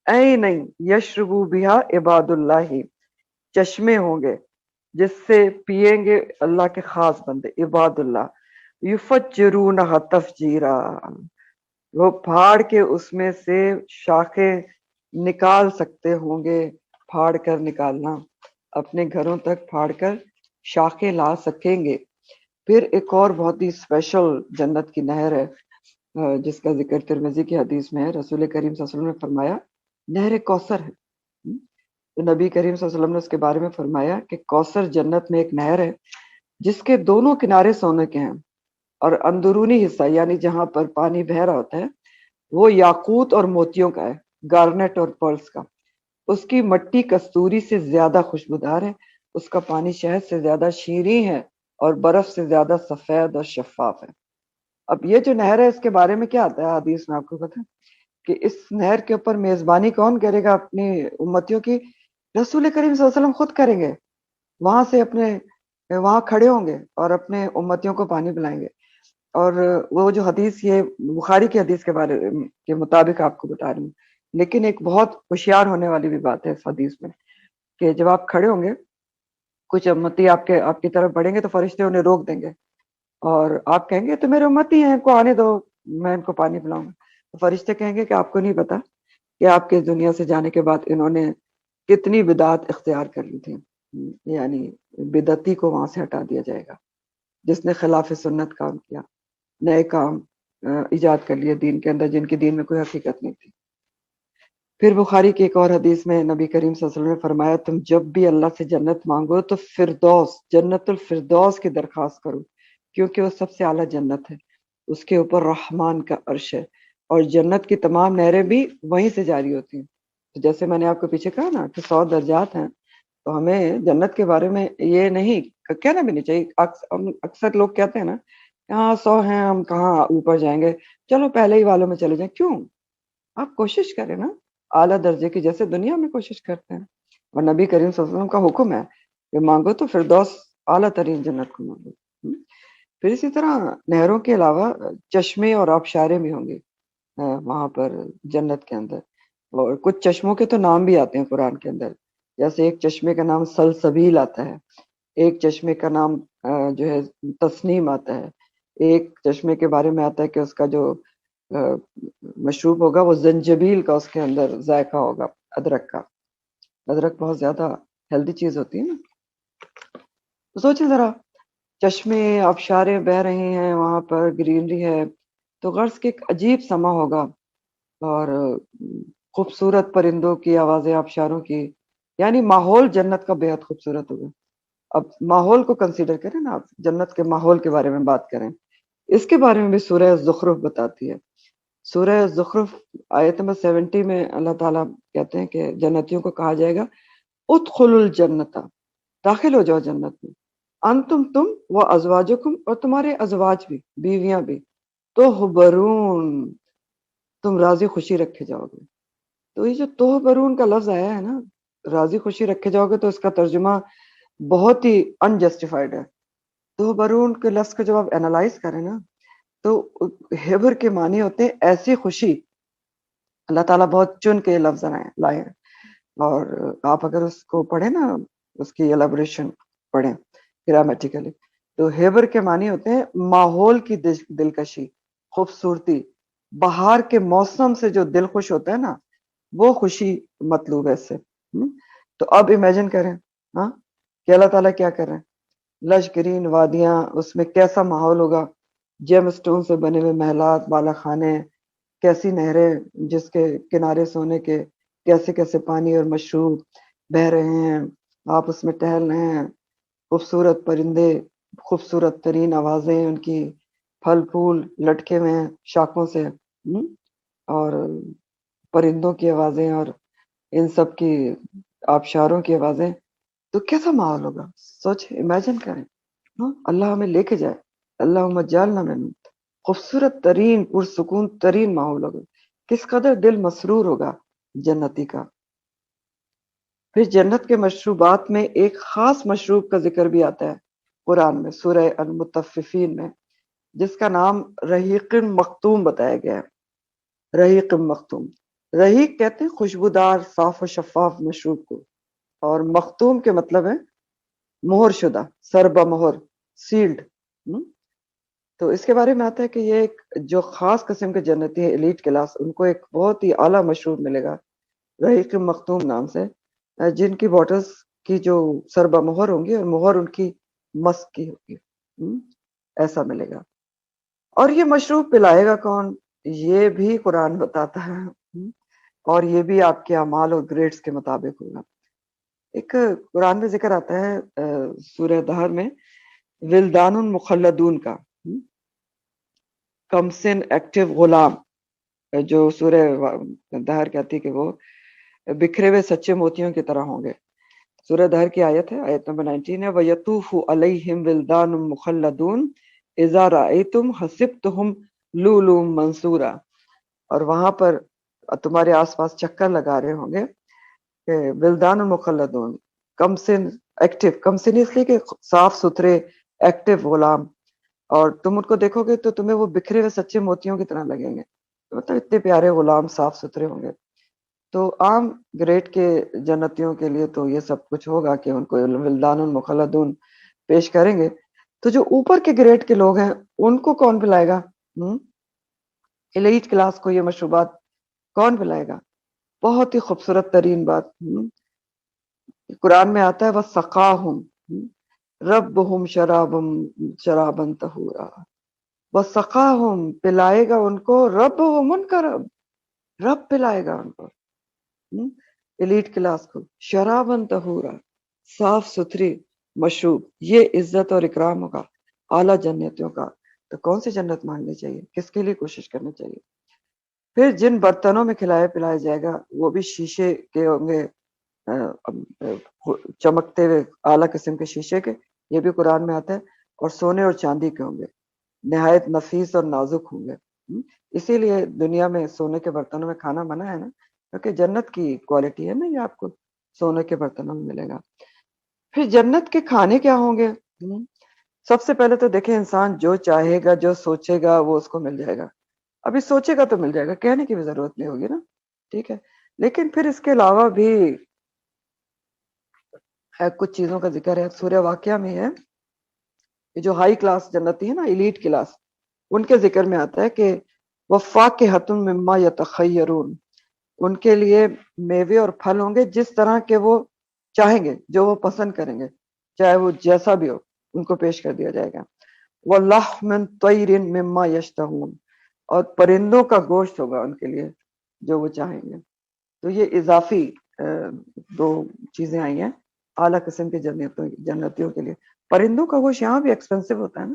اے نہیں یشربو بہا عباد اللہ، چشمے ہوں گے جس سے پیئیں گے اللہ کے خاص بندے، عباد اللہ، یفجرونہا تفجیرا، وہ پھاڑ کے اس میں سے شاخیں نکال سکتے ہوں گے، پھاڑ کر نکالنا، اپنے گھروں تک پھاڑ کر شاخیں لا سکیں گے۔ پھر ایک اور بہت ہی اسپیشل جنت کی نہر ہے جس کا ذکر ترمذی کی حدیث میں ہے، رسول کریم صلی اللہ علیہ وسلم نے فرمایا نہر کوثر ہے۔ تو نبی کریم صلی اللہ علیہ وسلم نے اس کے بارے میں فرمایا کہ کوثر جنت میں ایک نہر ہے جس کے دونوں کنارے سونے کے ہیں، اور اندرونی حصہ یعنی جہاں پر پانی بہ رہا ہوتا ہے وہ یاقوت اور موتیوں کا ہے، گارنٹ اور پرلز کا۔ اس کی مٹی کستوری سے زیادہ خوشبودار ہے، اس کا پانی شہد سے زیادہ شیریں ہے، اور برف سے زیادہ سفید اور شفاف ہے۔ اب یہ جو نہر ہے اس کے بارے میں کیا آتا ہے حدیث میں، آپ کو پتہ ہے کہ اس نہر کے اوپر میزبانی کون کرے گا اپنی امتیوں کی؟ رسول کریم صلی اللہ علیہ وسلم خود کریں گے، وہاں سے وہاں کھڑے ہوں گے اور اپنے امتیوں کو پانی پلائیں گے۔ اور وہ جو حدیث، یہ بخاری کی حدیث کے بارے کے مطابق آپ کو بتا رہی ہوں، لیکن ایک بہت ہوشیار ہونے والی بھی بات ہے اس حدیث میں کہ جب آپ کھڑے ہوں گے، کچھ امتی آپ کی طرف بڑھیں گے تو فرشتے انہیں روک دیں گے، اور آپ کہیں گے تو میرے امتی ہیں، ان کو آنے دو، میں ان کو پانی پلاؤں گا۔ تو فرشتے کہیں گے کہ آپ کو نہیں پتا کہ آپ کے دنیا سے جانے کے بعد انہوں نے کتنی بدعات اختیار کر لی تھی، یعنی بدعتی کو وہاں سے ہٹا دیا جائے گا، جس نے خلاف سنت کام کیا، نئے کام ایجاد کر لیے دین کے اندر جن کی دین میں کوئی حقیقت نہیں تھی۔ پھر بخاری کی ایک اور حدیث میں نبی کریم صلی اللہ علیہ وسلم نے فرمایا تم جب بھی اللہ سے جنت مانگو تو فردوس، جنت الفردوس کی درخواست کرو، کیونکہ وہ سب سے اعلیٰ جنت ہے، اس کے اوپر رحمان کا عرش ہے، اور جنت کی تمام نہریں بھی وہیں سے جاری ہوتی ہیں۔ تو جیسے میں نے آپ کو پیچھے کہا نا کہ 100 درجات ہیں، تو ہمیں جنت کے بارے میں یہ نہیں کہنا بھی نہیں چاہیے۔ اکثر لوگ کہتے ہیں نا ہاں 100 ہیں، ہم کہاں اوپر جائیں گے، چلو پہلے ہی والوں میں چلے جائیں۔ کیوں؟ آپ کوشش کریں نا اعلیٰ درجے کی، جیسے دنیا میں کوشش کرتے ہیں، اور نبی کریم صلی اللہ علیہ وسلم کا حکم ہے کہ مانگو تو فردوس اعلیٰ ترین جنت کو مانگو۔ پھر اسی طرح نہروں کے علاوہ چشمے اور آبشاریں بھی ہوں گے وہاں پر جنت کے اندر، اور کچھ چشموں کے تو نام بھی آتے ہیں قرآن کے اندر، جیسے ایک چشمے کا نام سلسبیل آتا ہے، ایک چشمے کا نام جو ہے تسنیم آتا ہے، ایک چشمے کے بارے میں آتا ہے کہ اس کا جو مشروب ہوگا وہ زنجبیل کا اس کے اندر ذائقہ ہوگا، ادرک کا۔ ادرک بہت زیادہ ہیلدی چیز ہوتی ہے نا، تو سوچیں ذرا، چشمے آبشاریں بہ رہی ہیں وہاں پر، گرینری ہے، تو غرض کہ ایک عجیب سما ہوگا، اور خوبصورت پرندوں کی آوازیں، آبشاروں کی، یعنی ماحول جنت کا بے حد خوبصورت ہوگا۔ اب ماحول کو کنسیڈر کریں نا، آپ جنت کے ماحول کے بارے میں بات کریں، اس کے بارے میں بھی سورہ زخرف بتاتی ہے۔ سورہ زخرف آیت نمبر 70 میں اللہ تعالیٰ کہتے ہیں کہ جنتیوں کو کہا جائے گا ادخلوا الجنت، داخل ہو جاؤ جنت میں، انتم تم و ازواجکم، اور تمہارے ازواج بھی، بیویاں بھی، تحبرون، تم راضی خوشی رکھے جاؤ گے۔ تو یہ جو تحبرون کا لفظ آیا ہے نا، راضی خوشی رکھے جاؤ گے، تو اس کا ترجمہ بہت ہی انجسٹیفائڈ ہے۔ تحبرون کے لفظ کو جب آپ اینالائز کریں نا، تو ہیبر کے معنی ہوتے ہیں ایسی خوشی، اللہ تعالیٰ بہت چن کے یہ لفظ لائے ہیں، اور آپ اگر اس کو پڑھیں نا، اس کی ایلیبریشن پڑھیں گرامیٹیکلی، تو ہیبر کے معنی ہوتے ہیں ماحول کی دلکشی، خوبصورتی، بہار کے موسم سے جو دل خوش ہوتا ہے نا، وہ خوشی مطلوب ہے اس سے. تو اب امیجن کریں ہاں کہ اللہ تعالیٰ کیا کر رہے ہیں. لش گرین وادیاں، اس میں کیسا ماحول ہوگا، جیم اسٹون سے بنے ہوئے محلات، بالا خانے، کیسی نہریں جس کے کنارے سونے کے، کیسے کیسے پانی اور مشروب بہ رہے ہیں، آپ اس میں ٹہل رہے ہیں. خوبصورت پرندے، خوبصورت ترین آوازیں ان کی، پھل پھول لٹکے ہوئے ہیں شاخوں سے، اور پرندوں کی آوازیں اور ان سب کی آبشاروں کی آوازیں. تو کیسا ماحول ہوگا، سوچ امیجن کریں. اللہ ہمیں لے کے جائے، اللہ جالنا میں خوبصورت ترین پرسکون ترین ماحول ہوگا. کس قدر دل مسرور ہوگا جنتی کا. پھر جنت کے مشروبات میں ایک خاص مشروب کا ذکر بھی آتا ہے قرآن میں، سورہ المطففین میں، جس کا نام رحیق مختوم بتایا گیا ہے. رحیق مختوم، رحیق کہتے ہیں خوشبودار صاف و شفاف مشروب کو، اور مختوم کے مطلب ہے مہر شدہ، سربہ مہر، سیلڈ. تو اس کے بارے میں آتا ہے کہ یہ ایک جو خاص قسم کے جنتی ہے ایلیٹ کلاس، ان کو ایک بہت ہی اعلیٰ مشروب ملے گا رحیق مختوم نام سے، جن کی باٹلز کی جو سربہ مہر ہوں گی اور مہر ان کی مسک کی ہوگی. ایسا ملے گا. اور یہ مشروب پلائے گا کون، یہ بھی قرآن بتاتا ہے، اور یہ بھی آپ کے اعمال اور گریڈز کے مطابق ہوگا. ایک قرآن میں ذکر آتا ہے سورہ دہر میں، ولدان مخلدون کا، کمسن ایکٹیو غلام، جو سورہ دہر کہتی کہ وہ بکھرے ہوئے سچے موتیوں کی طرح ہوں گے. سورہ دہر کی آیت ہے، آیت نمبر 19 ہے، وَيَطُوفُ عَلَيْهِمْ وِلْدَانٌ مُخَلَّدُونَ اِذَا رَأَيْتُمْ حَسِبْتُهُمْ لُؤْلُؤًا مَنثُورًا. اور وہاں پر تمہارے آس پاس چکر لگا رہے ہوں گے کہ ولدان مخلدون، کم سن ایکٹیو، کم سن اس لیے کہ صاف ستھرے ایکٹیو غلام، اور تم ان کو دیکھو گے تو تمہیں وہ بکھرے ہوئے سچے موتیوں کی طرح لگیں گے. مطلب اتنے پیارے غلام صاف ستھرے ہوں گے. تو عام گریڈ کے جنتیوں کے لیے تو یہ سب کچھ ہوگا کہ ان کو ولدان مخلدون پیش کریں گے. تو جو اوپر کے گریڈ کے لوگ ہیں ان کو کون پلائے گا، ایلیٹ کلاس کو یہ مشروبات کون پلائے گا؟ بہت ہی خوبصورت ترین بات قرآن میں آتا ہے، وَسَقَاهُمْ رَبُّهُمْ شَرَابًا طَهُورًا. وَسَقَاهُمْ پلائے گا ان کو، رَبُّهُمْ ان کا رب پلائے گا ان کو، ایلیٹ کلاس کو، شرابًا طَهُورًا صاف ستھری مشروب. یہ عزت اور اکرام ہوگا اعلیٰ جنتیوں کا. تو کون سی جنت مانگنی چاہیے، کس کے لیے کوشش کرنی چاہیے؟ پھر جن برتنوں میں کھلایا پلایا جائے گا وہ بھی شیشے کے ہوں گے، چمکتے ہوئے اعلیٰ قسم کے شیشے کے، یہ بھی قرآن میں آتا ہے، اور سونے اور چاندی کے ہوں گے، نہایت نفیس اور نازک ہوں گے. اسی لیے دنیا میں سونے کے برتنوں میں کھانا منع ہے نا، کیونکہ جنت کی کوالٹی ہے نا، یہ آپ کو سونے کے برتنوں میں ملے گا. پھر جنت کے کھانے کیا ہوں گے؟ سب سے پہلے تو دیکھیں، انسان جو چاہے گا، جو سوچے گا، وہ اس کو مل جائے گا. ابھی سوچے گا تو مل جائے گا، کہنے کی بھی ضرورت نہیں ہوگی نا، ٹھیک ہے. لیکن پھر اس کے علاوہ بھی کچھ چیزوں کا ذکر ہے سورہ واقعہ میں ہے، جو ہائی کلاس جنتی ہے نا، ایلیٹ کلاس، ان کے ذکر میں آتا ہے کہ وَفَاكِهَةٌ مِّمَّا يَتَخَيَّرُونَ، ان کے لیے میوے اور پھل ہوں گے جس طرح کے وہ چاہیں گے، جو وہ پسند کریں گے، چاہے وہ جیسا بھی ہو ان کو پیش کر دیا جائے گا. وَلَحْمٍ طَيْرٍ مِّمَّا يَشْتَهُونَ، اور پرندوں کا گوشت ہوگا ان کے لیے جو وہ چاہیں گے. تو یہ اضافی دو چیزیں آئی ہیں اعلیٰ قسم کے جنتیوں کے لیے. پرندوں کا گوشت یہاں بھی ایکسپینسو ہوتا ہے نا،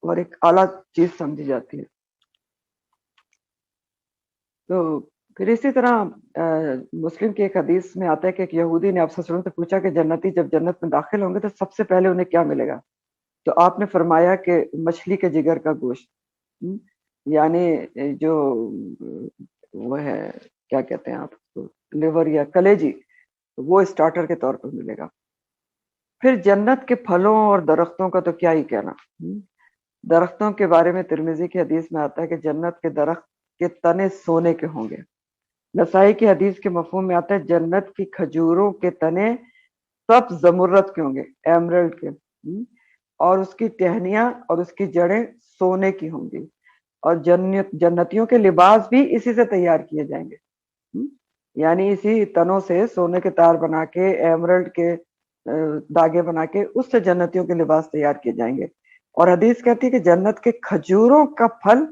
اور ایک اعلیٰ چیز سمجھی جاتی ہے. تو پھر اسی طرح مسلم کی ایک حدیث میں آتا ہے کہ ایک یہودی نے آپ صلی اللہ علیہ وسلم سے پوچھا کہ جنتی جب جنت میں داخل ہوں گے تو سب سے پہلے انہیں کیا ملے گا؟ تو آپ نے فرمایا کہ مچھلی کے جگر کا گوشت، یعنی جو وہ ہے، کیا کہتے ہیں آپ، لیور یا کلیجی، وہ اسٹارٹر کے طور پر ملے گا. پھر جنت کے پھلوں اور درختوں کا تو کیا ہی کہنا. درختوں کے بارے میں ترمذی کی حدیث میں آتا ہے کہ جنت کے درخت کے تنے سونے کے ہوں گے. نسائی کی حدیث کے مفہوم میں آتا ہے جنت کی کھجوروں کے تنے سب زمرد کے ہوں گے، ایمرلڈ کے، اور اس کی ٹہنیاں اور اس کی جڑیں سونے کی ہوں گی، اور جنتیوں کے لباس بھی اسی سے تیار کیے جائیں گے. یعنی اسی تنوں سے سونے کے تار بنا کے، ایمرلڈ کے داغے بنا کے اس سے جنتیوں کے لباس تیار کیے جائیں گے۔ اور حدیث کہتی ہے کہ جنت کے کھجوروں کا پھل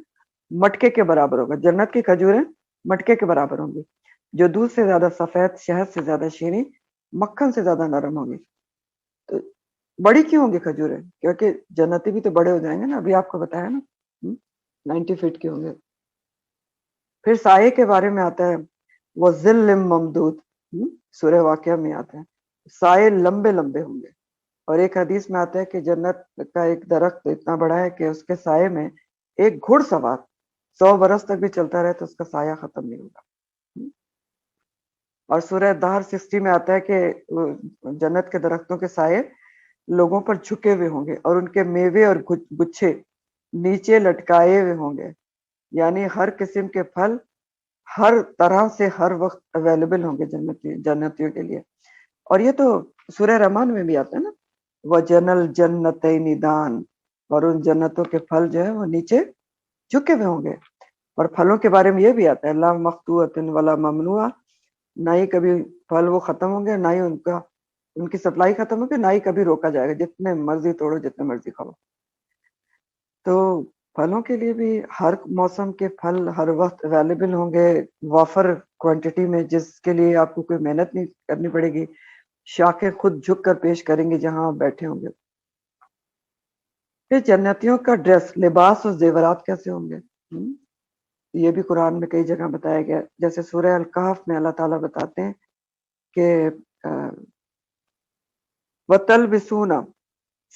مٹکے کے برابر ہوگا، جنت کی کھجوریں مٹکے کے برابر ہوں گی، جو دودھ سے زیادہ سفید، شہد سے زیادہ شیریں، مکھن سے زیادہ نرم ہوگی۔ تو بڑی کیوں ہوں گی کھجوریں؟ کیونکہ جنتی بھی تو بڑے ہو جائیں گے نا، ابھی آپ کو بتایا نا، 90 فٹ کے ہوں گے۔ پھر سائے کے بارے میں آتا ہے، وہ ظل ممدود، سورہ واقعہ میں آتا ہے سائے لمبے لمبے ہوں گے۔ اور ایک حدیث میں آتا ہے کہ جنت کا ایک درخت اتنا بڑا ہے کہ اس کے سائے میں ایک گھڑ سوار 100 برس تک بھی چلتا رہے تو اس کا سایہ ختم نہیں ہوگا۔ اور سورہ دہر 60 میں آتا ہے کہ جنت کے درختوں کے سائے لوگوں پر جھکے ہوئے ہوں گے اور ان کے میوے اور گچھے نیچے لٹکائے ہوئے ہوں گے، یعنی ہر قسم کے پھل ہر طرح سے ہر وقت اویلیبل ہوں گے جنتیوں کے لیے۔ اور یہ تو سورہ رحمان میں بھی آتا ہے نا، وَجَنَى الْجَنَّتَيْنِ دَانٍ، اور ان جنتوں کے پھل جو ہے وہ نیچے جھکے ہوئے ہوں گے۔ اور پھلوں کے بارے میں یہ بھی آتا ہے، لا مقطوعۃ ولا ممنوعہ، نہ ہی کبھی پھل وہ ختم ہوں گے، نہ ہی ان کی سپلائی ختم ہوگی، نہ ہی کبھی روکا جائے گا، جتنے مرضی توڑو جتنے مرضی کھاؤ۔ تو پھلوں کے لیے بھی ہر موسم کے پھل ہر وقت اویلیبل ہوں گے، وافر کوانٹٹی میں، جس کے لیے آپ کو کوئی محنت نہیں کرنی پڑے گی، شاخیں خود جھک کر پیش کریں گے جہاں آپ بیٹھے ہوں گے۔ پھر جنتیوں کا ڈریس، لباس اور زیورات کیسے ہوں گے؟ یہ بھی قرآن میں کئی جگہ بتایا گیا، جیسے سورہ الکہف میں اللہ تعالیٰ بتاتے ہیں کہ وَتَلْبِسُونَ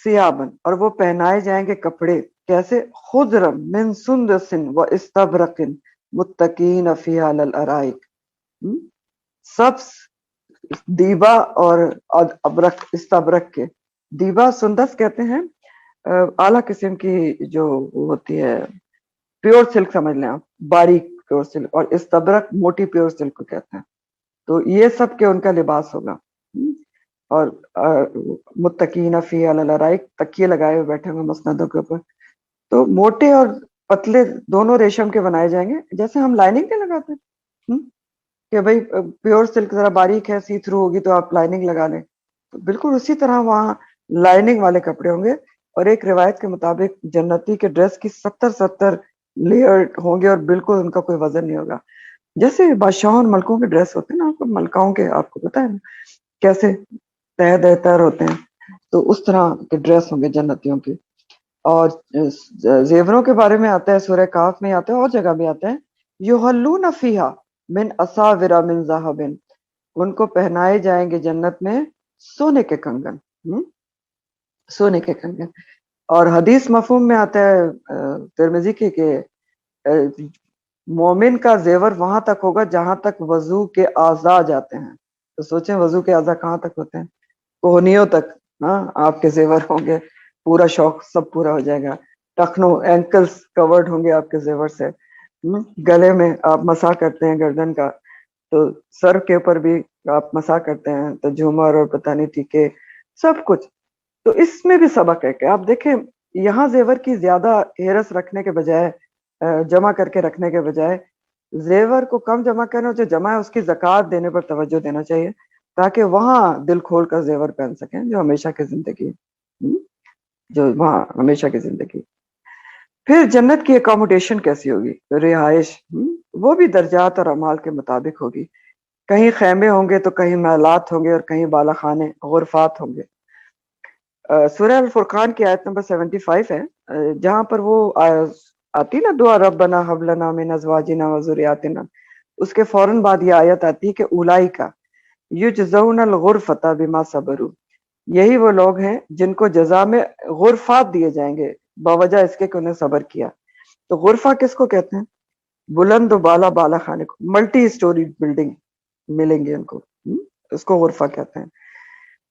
ثِيَابًا، اور وہ پہنائے جائیں گے کپڑے، کیسے؟ خُضْرًا مِّن سُنْدُسٍ وَإِسْتَبْرَقٍ مُتَّكِئِينَ فِيهَا عَلَى الْأَرَائِكِ، سب دیبا اور ابرق، استبرق کے، دیبا سندس کہتے ہیں اعلیٰ قسم کی جو ہوتی ہے پیور سلک، سمجھ لیں آپ، باریک پیور سلک، اور استبرق موٹی پیور سلک کو کہتے ہیں۔ تو یہ سب کے ان کا لباس ہوگا۔ اور متقین فی علی الارائک، تکیے لگائے ہوئے بیٹھے ہوئے مسندوں کے اوپر۔ تو موٹے اور پتلے دونوں ریشم کے بنائے جائیں گے، جیسے ہم لائننگ کے لگاتے ہیں کہ بھائی پیور سلک ذرا باریک ہے، سی تھرو ہوگی تو آپ لائننگ لگا لیں، تو بالکل اسی طرح وہاں لائننگ والے کپڑے ہوں گے۔ اور ایک روایت کے مطابق جنتی کے ڈریس کی 70 لیئر ہوں گے اور بالکل ان کا کوئی وزن نہیں ہوگا، جیسے بادشاہوں اور ملکوں کے ڈریس ہوتے ہیں نا، آپ کو ملکاؤں کے آپ کو پتا ہے نا کیسے تہ دہ تر ہوتے ہیں، تو اس طرح کے ڈریس ہوں گے جنتیوں کے۔ اور زیوروں کے بارے میں آتا ہے سورہ کہف میں آتا ہے، اور جگہ بھی آتا ہے، یحلون فیہا من اساور من ذہب، ان کو پہنائے جائیں گے جنت میں سونے کے کنگن، سونے کے کنگن۔ اور حدیث مفہوم میں آتا ہے ترمذی کے کہ مومن کا زیور وہاں تک ہوگا جہاں تک وضو کے اعضاء جاتے ہیں۔ تو سوچیں وضو کے اعضاء کہاں تک ہوتے ہیں؟ کوہنیوں تک، ہاں آپ کے زیور ہوں گے، پورا شوق سب پورا ہو جائے گا، ٹخنوں اینکلز کورڈ ہوں گے آپ کے زیور سے، گلے میں آپ مسا کرتے ہیں گردن کا، تو سر کے اوپر بھی آپ مسا کرتے ہیں، تو جھومر اور پتہ نہیں ٹیکے سب کچھ۔ تو اس میں بھی سبق ہے کہ آپ دیکھیں یہاں زیور کی زیادہ ہیرس رکھنے کے بجائے، جمع کر کے رکھنے کے بجائے، زیور کو کم جمع کرنا، جو جمع ہے اس کی زکوٰۃ دینے پر توجہ دینا چاہیے، تاکہ وہاں دل کھول کر زیور پہن سکیں، جو ہمیشہ کی زندگی، جو وہاں ہمیشہ کی زندگی۔ پھر جنت کی اکاموڈیشن کیسی ہوگی؟ رہائش وہ بھی درجات اور اعمال کے مطابق ہوگی، کہیں خیمے ہوں گے تو کہیں محلات ہوں گے اور کہیں بالا خانے غرفات ہوں گے۔ سورہ الفرقان کی آیت نمبر 75 ہے، جہاں پر وہ آتی نا دعا ربنا ہب لنا من ازواجنا وذریاتنا، اس کے فوراً بعد یہ آیت آتی ہے کہ اولئک یجزون الغرفۃ بما صبروا، یہی وہ لوگ ہیں جن کو جزا میں غرفات دیے جائیں گے بوجہ اس کے کہ انہیں صبر کیا۔ تو غرفہ کس کو کہتے ہیں؟ بلند و بالا بالا خانے کو، ملٹی سٹوری بلڈنگ ملیں گے ان کو، اس کو غرفہ کہتے ہیں۔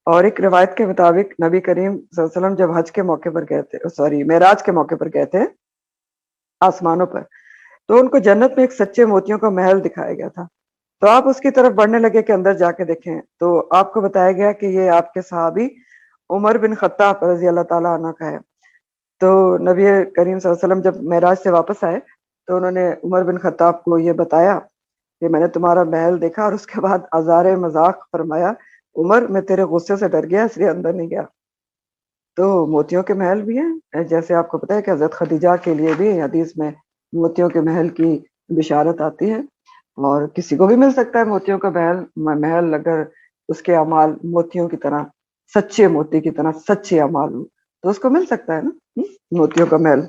اور ایک روایت کے مطابق نبی کریم صلی اللہ علیہ وسلم جب حج کے موقع پر گئے تھے، معراج کے موقع پر گئے تھے آسمانوں پر، تو ان کو جنت میں ایک سچے موتیوں کا محل دکھایا گیا تھا۔ تو آپ اس کی طرف بڑھنے لگے کہ اندر جا کے دیکھیں، تو آپ کو بتایا گیا کہ یہ آپ کے صحابی عمر بن خطاب رضی اللہ تعالیٰ عنہ کا ہے۔ تو نبی کریم صلی اللہ علیہ وسلم جب معراج سے واپس آئے تو انہوں نے عمر بن خطاب کو یہ بتایا کہ میں نے تمہارا محل دیکھا اور اس کے بعد آزار مذاق فرمایا عمر میں تیرے غصے سے ڈر گیا اس لیے اندر نہیں گیا. تو موتیوں کے محل بھی ہیں، جیسے آپ کو پتا ہے کہ حضرت خدیجہ کے لیے بھی حدیث میں موتیوں کے محل کی بشارت آتی ہے، اور کسی کو بھی مل سکتا ہے موتیوں کا محل اگر اس کے اعمال موتیوں کی طرح، سچے موتی کی طرح سچے اعمال ہوں تو اس کو مل سکتا ہے نا موتیوں کا محل.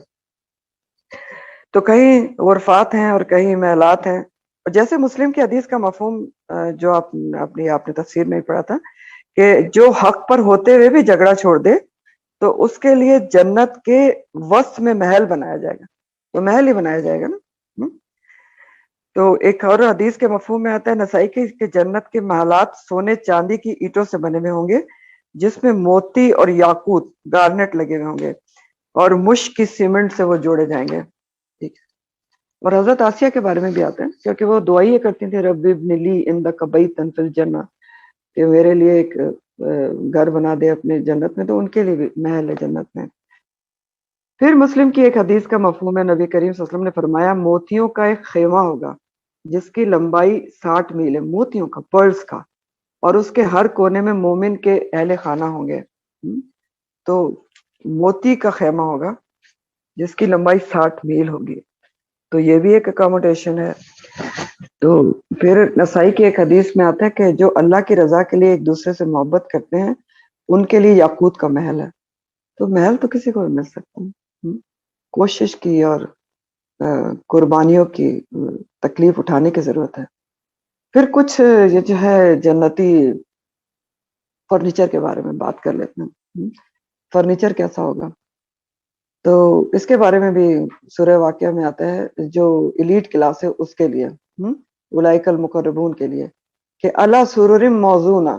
تو کہیں غرفات ہیں اور کہیں محلات ہیں. اور جیسے مسلم کی حدیث کا مفہوم جو آپ نے تفسیر میں پڑھا تھا کہ جو حق پر ہوتے ہوئے بھی جھگڑا چھوڑ دے تو اس کے لیے جنت کے وسط میں محل بنایا جائے گا، تو محل ہی بنایا جائے گا نا. تو ایک اور حدیث کے مفہوم میں آتا ہے نسائی کی کہ جنت کے محلات سونے چاندی کی اینٹوں سے بنے ہوئے ہوں گے جس میں موتی اور یاقوت گارنٹ لگے ہوئے ہوں گے اور مشک کی سیمنٹ سے وہ جوڑے جائیں گے. ٹھیک. اور حضرت آسیہ کے بارے میں بھی آتے ہیں کیونکہ وہ دعا یہ کرتی تھیں رب ابن لی عندک بیتا فی الجنہ، کہ میرے لیے ایک گھر بنا دے اپنے جنت میں، تو ان کے لیے بھی محل ہے جنت میں. پھر مسلم کی ایک حدیث کا مفہوم ہے، نبی کریم صلی اللہ علیہ وسلم نے فرمایا موتیوں کا ایک خیمہ ہوگا جس کی لمبائی 60 میل ہے، موتیوں کا، پرلز کا، اور اس کے ہر کونے میں مومن کے اہل خانہ ہوں گے. تو موتی کا خیمہ ہوگا جس کی لمبائی 60 میل ہوگی، تو یہ بھی ایک اکاموڈیشن ہے. تو پھر نسائی کی ایک حدیث میں آتا ہے کہ جو اللہ کی رضا کے لیے ایک دوسرے سے محبت کرتے ہیں ان کے لیے یاقوت کا محل ہے. تو محل تو کسی کو بھی مل سکتا ہے، کوشش کی اور قربانیوں کی تکلیف اٹھانے کی ضرورت ہے. پھر کچھ یہ جو ہے جنتی فرنیچر کے بارے میں بات کر لیتے ہیں. فرنیچر کیسا ہوگا؟ تو اس کے بارے میں بھی سورہ واقعہ میں آتا ہے جو ایلیٹ کلاس ہے اس کے لیے، اولئک المقربون کے لیے، کہ اللہ سرر موضونہ،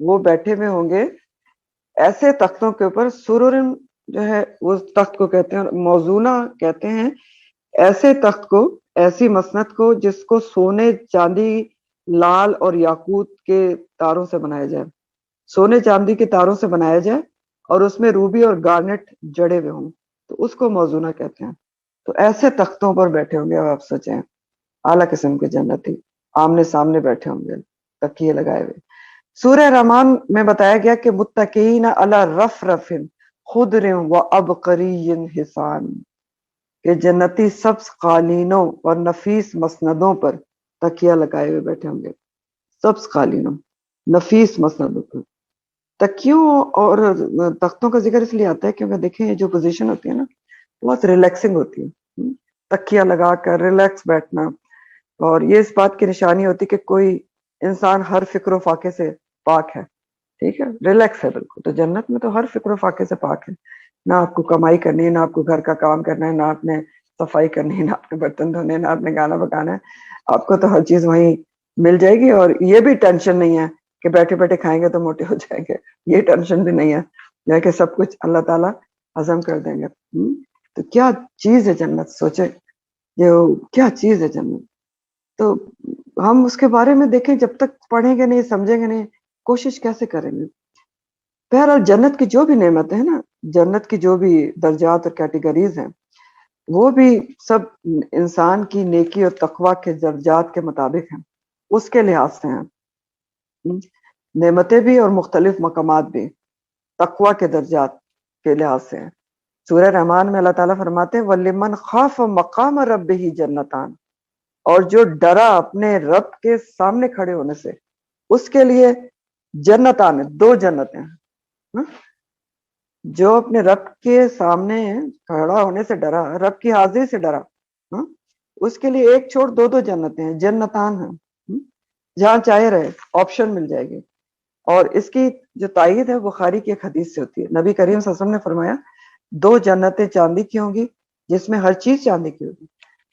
وہ بیٹھے ہوئے ہوں گے ایسے تختوں کے اوپر. سرر جو ہے وہ تخت کو کہتے ہیں، موضونہ کہتے ہیں ایسے تخت کو، ایسی مسند کو جس کو سونے چاندی لال اور یاقوت کے تاروں سے بنایا جائے، سونے چاندی کے تاروں سے بنایا جائے اور اس میں روبی اور گارنٹ جڑے ہوئے ہوں، تو اس کو موزونہ کہتے ہیں. تو ایسے تختوں پر بیٹھے ہوں گے، اب آپ سوچیں اعلیٰ قسم کے جنتی آمنے سامنے بیٹھے ہوں گے تکیے لگائے ہوئے. سورہ رحمان میں بتایا گیا کہ متقین علی رفرف خضر و عبقری حسان، کہ جنتی سبز قالینوں اور نفیس مسندوں پر تکیہ لگائے ہوئے بیٹھے ہوں گے. سبز قالینوں، نفیس مسندوں پر. تکیوں اور تختوں کا ذکر اس لیے آتا ہے کیونکہ دیکھیں جو پوزیشن ہوتی ہے نا بہت ریلیکسنگ ہوتی ہے، تکیہ لگا کر ریلیکس بیٹھنا، اور یہ اس بات کی نشانی ہوتی کہ کوئی انسان ہر فکر و فاقے سے پاک ہے. ٹھیک ہے، ریلیکس ہے بالکل. تو جنت میں تو ہر فکر و فاقے سے پاک ہے، نہ آپ کو کمائی کرنی ہے، نہ آپ کو گھر کا کام کرنا ہے، نہ آپ نے صفائی کرنی ہے، نہ آپ نے برتن دھونے، نہ آپ نے گانا بگانا ہے. آپ کو تو ہر چیز وہیں مل جائے گی، اور یہ بھی ٹینشن نہیں ہے کہ بیٹھے بیٹھے کھائیں گے تو موٹے ہو جائیں گے، یہ ٹینشن بھی نہیں ہے کہ سب کچھ اللہ تعالیٰ ہضم کر دیں گے. تو کیا چیز ہے جنت، سوچے کیا چیز ہے جنت. تو ہم اس کے بارے میں دیکھیں، جب تک پڑھیں گے نہیں، سمجھیں گے نہیں، کوشش کیسے کریں گے. بہرحال جنت کی جو بھی نعمتیں ہیں نا، جنت کی جو بھی درجات اور کیٹیگریز ہیں، وہ بھی سب انسان کی نیکی اور تقوی کے درجات کے مطابق ہیں، اس کے لحاظ سے ہیں. نعمتیں بھی اور مختلف مقامات بھی تقوی کے درجات کے لحاظ سے ہیں. سورہ رحمان میں اللہ تعالیٰ فرماتے ہیں وَلِمَنْ خَافَ مَقَامَ رَبِّهِ جَنَّتَانِ، اور جو ڈرا اپنے رب کے سامنے کھڑے ہونے سے اس کے لیے جنتان، 2 جنتیں ہیں. جو اپنے رب کے سامنے کھڑا ہونے سے ڈرا، رب کی حاضری سے ڈرا، اس کے لیے ایک چھوڑ 2 جنتیں ہیں، جنتان ہیں، جہاں چاہے رہے، آپشن مل جائے گی. اور اس کی جو تائید ہے بخاری کی ایک حدیث سے ہوتی ہے. نبی کریم صلی اللہ علیہ وسلم نے فرمایا 2 جنتیں چاندی کی ہوں گی جس میں ہر چیز چاندی کی ہوگی،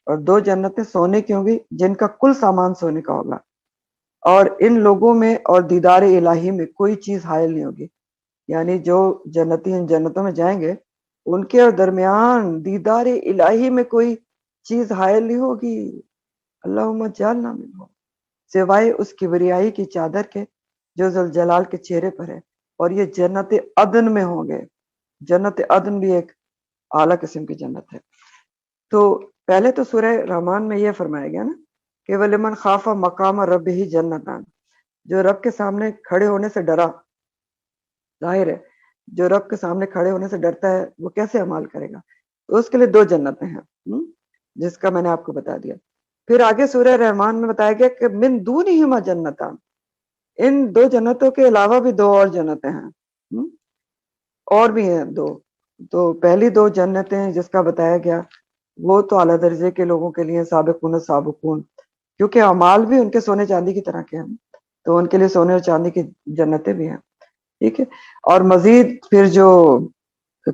اور 2 جنتیں سونے کی ہوں گی جن کا کل سامان سونے کا ہوگا، اور ان لوگوں میں اور دیدار الہی میں کوئی چیز حائل نہیں ہوگی. یعنی جو جنتی ان جنتوں میں جائیں گے ان کے اور درمیان دیدار الہی میں کوئی چیز حائل نہیں ہوگی، اللہم اجعلنا منہم، سوائے اس کبریائی کی چادر کے جو ذوالجلال کے چہرے پر ہے. اور یہ جنت عدن میں ہوں گے. جنت عدن بھی ایک اعلیٰ قسم کی جنت ہے. تو پہلے تو سورہ رحمان میں یہ فرمایا گیا نا کہ وَلِمَنْ خَافَ مَقَامَ رَبِّهِ جَنَّتان، جو رب کے سامنے کھڑے ہونے سے ڈرا، ظاہر ہے جو رب کے سامنے کھڑے ہونے سے ڈرتا ہے وہ کیسے عمل کرے گا، تو اس کے لیے 2 جنتیں ہیں، جس کا میں نے آپ کو بتا دیا۔ پھر آگے سورہ رحمان میں بتایا گیا کہ من دونہما جنتان، ان 2 جنتوں کے علاوہ بھی 2 اور جنتیں ہیں، اور بھی ہیں 2۔ تو پہلی 2 جنتیں جس کا بتایا گیا وہ تو اعلیٰ درجے کے لوگوں کے لیے سابقون سابقون، کیونکہ اعمال بھی ان کے سونے چاندی کی طرح کے ہیں، تو ان کے لیے سونے اور چاندی کی جنتیں بھی ہیں، ٹھیک ہے۔ اور مزید پھر جو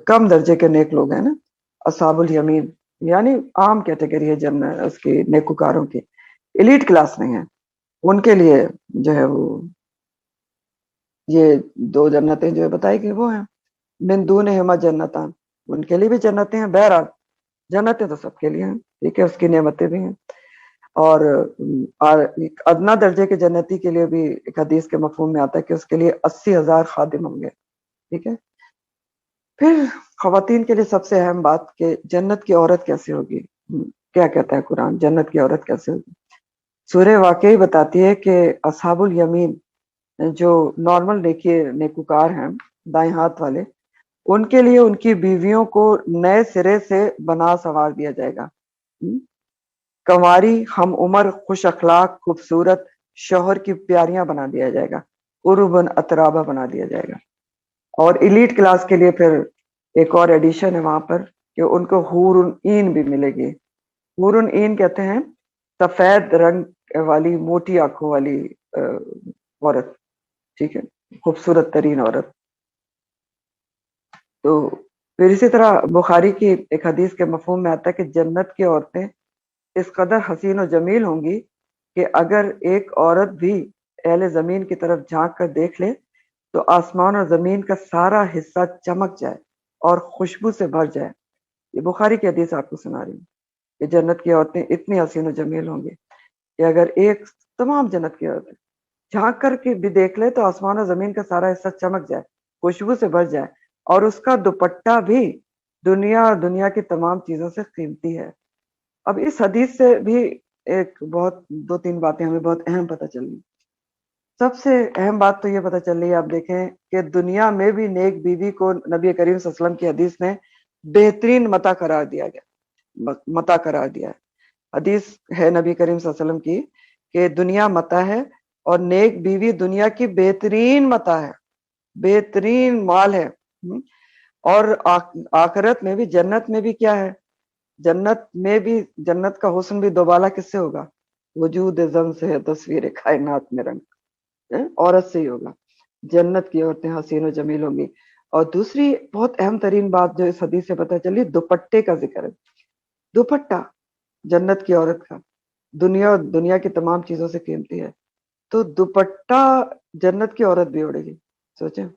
کم درجے کے نیک لوگ ہیں نا، اصحاب الیمین، یعنی عام کیٹیگری ہے جنت اس کی نیکوکاروں کی، ایلیٹ کلاس نہیں ہے، ان کے لیے جو ہے وہ یہ 2 جنتیں جو بتائی گئی وہ ہیں من دونہما جنتان، ان کے لیے بھی جنتیں ہیں۔ بہرحال جنتیں تو سب کے لیے ہیں، ٹھیک ہے، اس کی نعمتیں بھی ہیں۔ اور ایک ادنا درجے کے جنتی کے لیے بھی ایک حدیث کے مفہوم میں آتا ہے کہ اس کے لیے 80,000 خادم ہوں گے، ٹھیک ہے۔ پھر خواتین کے لیے سب سے اہم بات کہ جنت کی عورت کیسے ہوگی، کیا کہتا ہے قرآن، جنت کی عورت کیسے ہوگی۔ سورہ واقعی بتاتی ہے کہ اصحاب الیمین جو نارمل نیکوکار ہیں، دائیں ہاتھ والے، ان کے لیے ان کی بیویوں کو نئے سرے سے بنا سنوار دیا جائے گا، کنواری، ہم عمر، خوش اخلاق، خوبصورت، شوہر کی پیاریاں بنا دیا جائے گا، عربن اترابا بنا دیا جائے گا۔ اور ایلیٹ کلاس کے لیے پھر ایک اور ایڈیشن ہے وہاں پر کہ ان کو حور عین بھی ملے گی۔ حور عین کہتے ہیں سفید رنگ والی موٹی آنکھوں والی عورت، ٹھیک ہے، خوبصورت ترین عورت۔ تو پھر اسی طرح بخاری کی ایک حدیث کے مفہوم میں آتا ہے کہ جنت کی عورتیں اس قدر حسین و جمیل ہوں گی کہ اگر ایک عورت بھی اہل زمین کی طرف جھانک کر دیکھ لے تو آسمان اور زمین کا سارا حصہ چمک جائے اور خوشبو سے بھر جائے۔ یہ بخاری کی حدیث آپ کو سنا رہی ہوں کہ جنت کی عورتیں اتنی حسین و جمیل ہوں گی کہ اگر ایک تمام جنت کی عورتیں جھانک کر کے بھی دیکھ لے تو آسمان اور زمین کا سارا حصہ چمک جائے، خوشبو سے بھر جائے، اور اس کا دوپٹہ بھی دنیا اور دنیا کی تمام چیزوں سے قیمتی ہے۔ اب اس حدیث سے بھی ایک بہت 2-3 باتیں ہمیں بہت اہم پتہ چلی۔ سب سے اہم بات تو یہ پتہ چل رہی ہے، آپ دیکھیں کہ دنیا میں بھی نیک بیوی کو نبی کریم صلی اللہ علیہ وسلم کی حدیث نے بہترین متاع قرار دیا گیا، متاع قرار دیا ہے۔ حدیث ہے نبی کریم صلی اللہ علیہ وسلم کی کہ دنیا متاع ہے اور نیک بیوی دنیا کی بہترین متاع ہے، بہترین مال ہے۔ اور آخرت میں بھی، جنت میں بھی کیا ہے، جنت میں بھی جنت کا حسن بھی دوبالا کس سے ہوگا، وجود زم سے ہے تصویر کائنات میں رنگ، عورت سے ہی ہوگا۔ جنت کی عورتیں حسین و جمیل ہوں گی۔ اور دوسری بہت اہم ترین بات جو اس حدیث سے پتہ چلی، دوپٹے کا ذکر ہے۔ دوپٹہ جنت کی عورت کا دنیا کی تمام چیزوں سے قیمتی ہے، تو دوپٹہ جنت کی عورت بھی اوڑھے گی، سوچیں،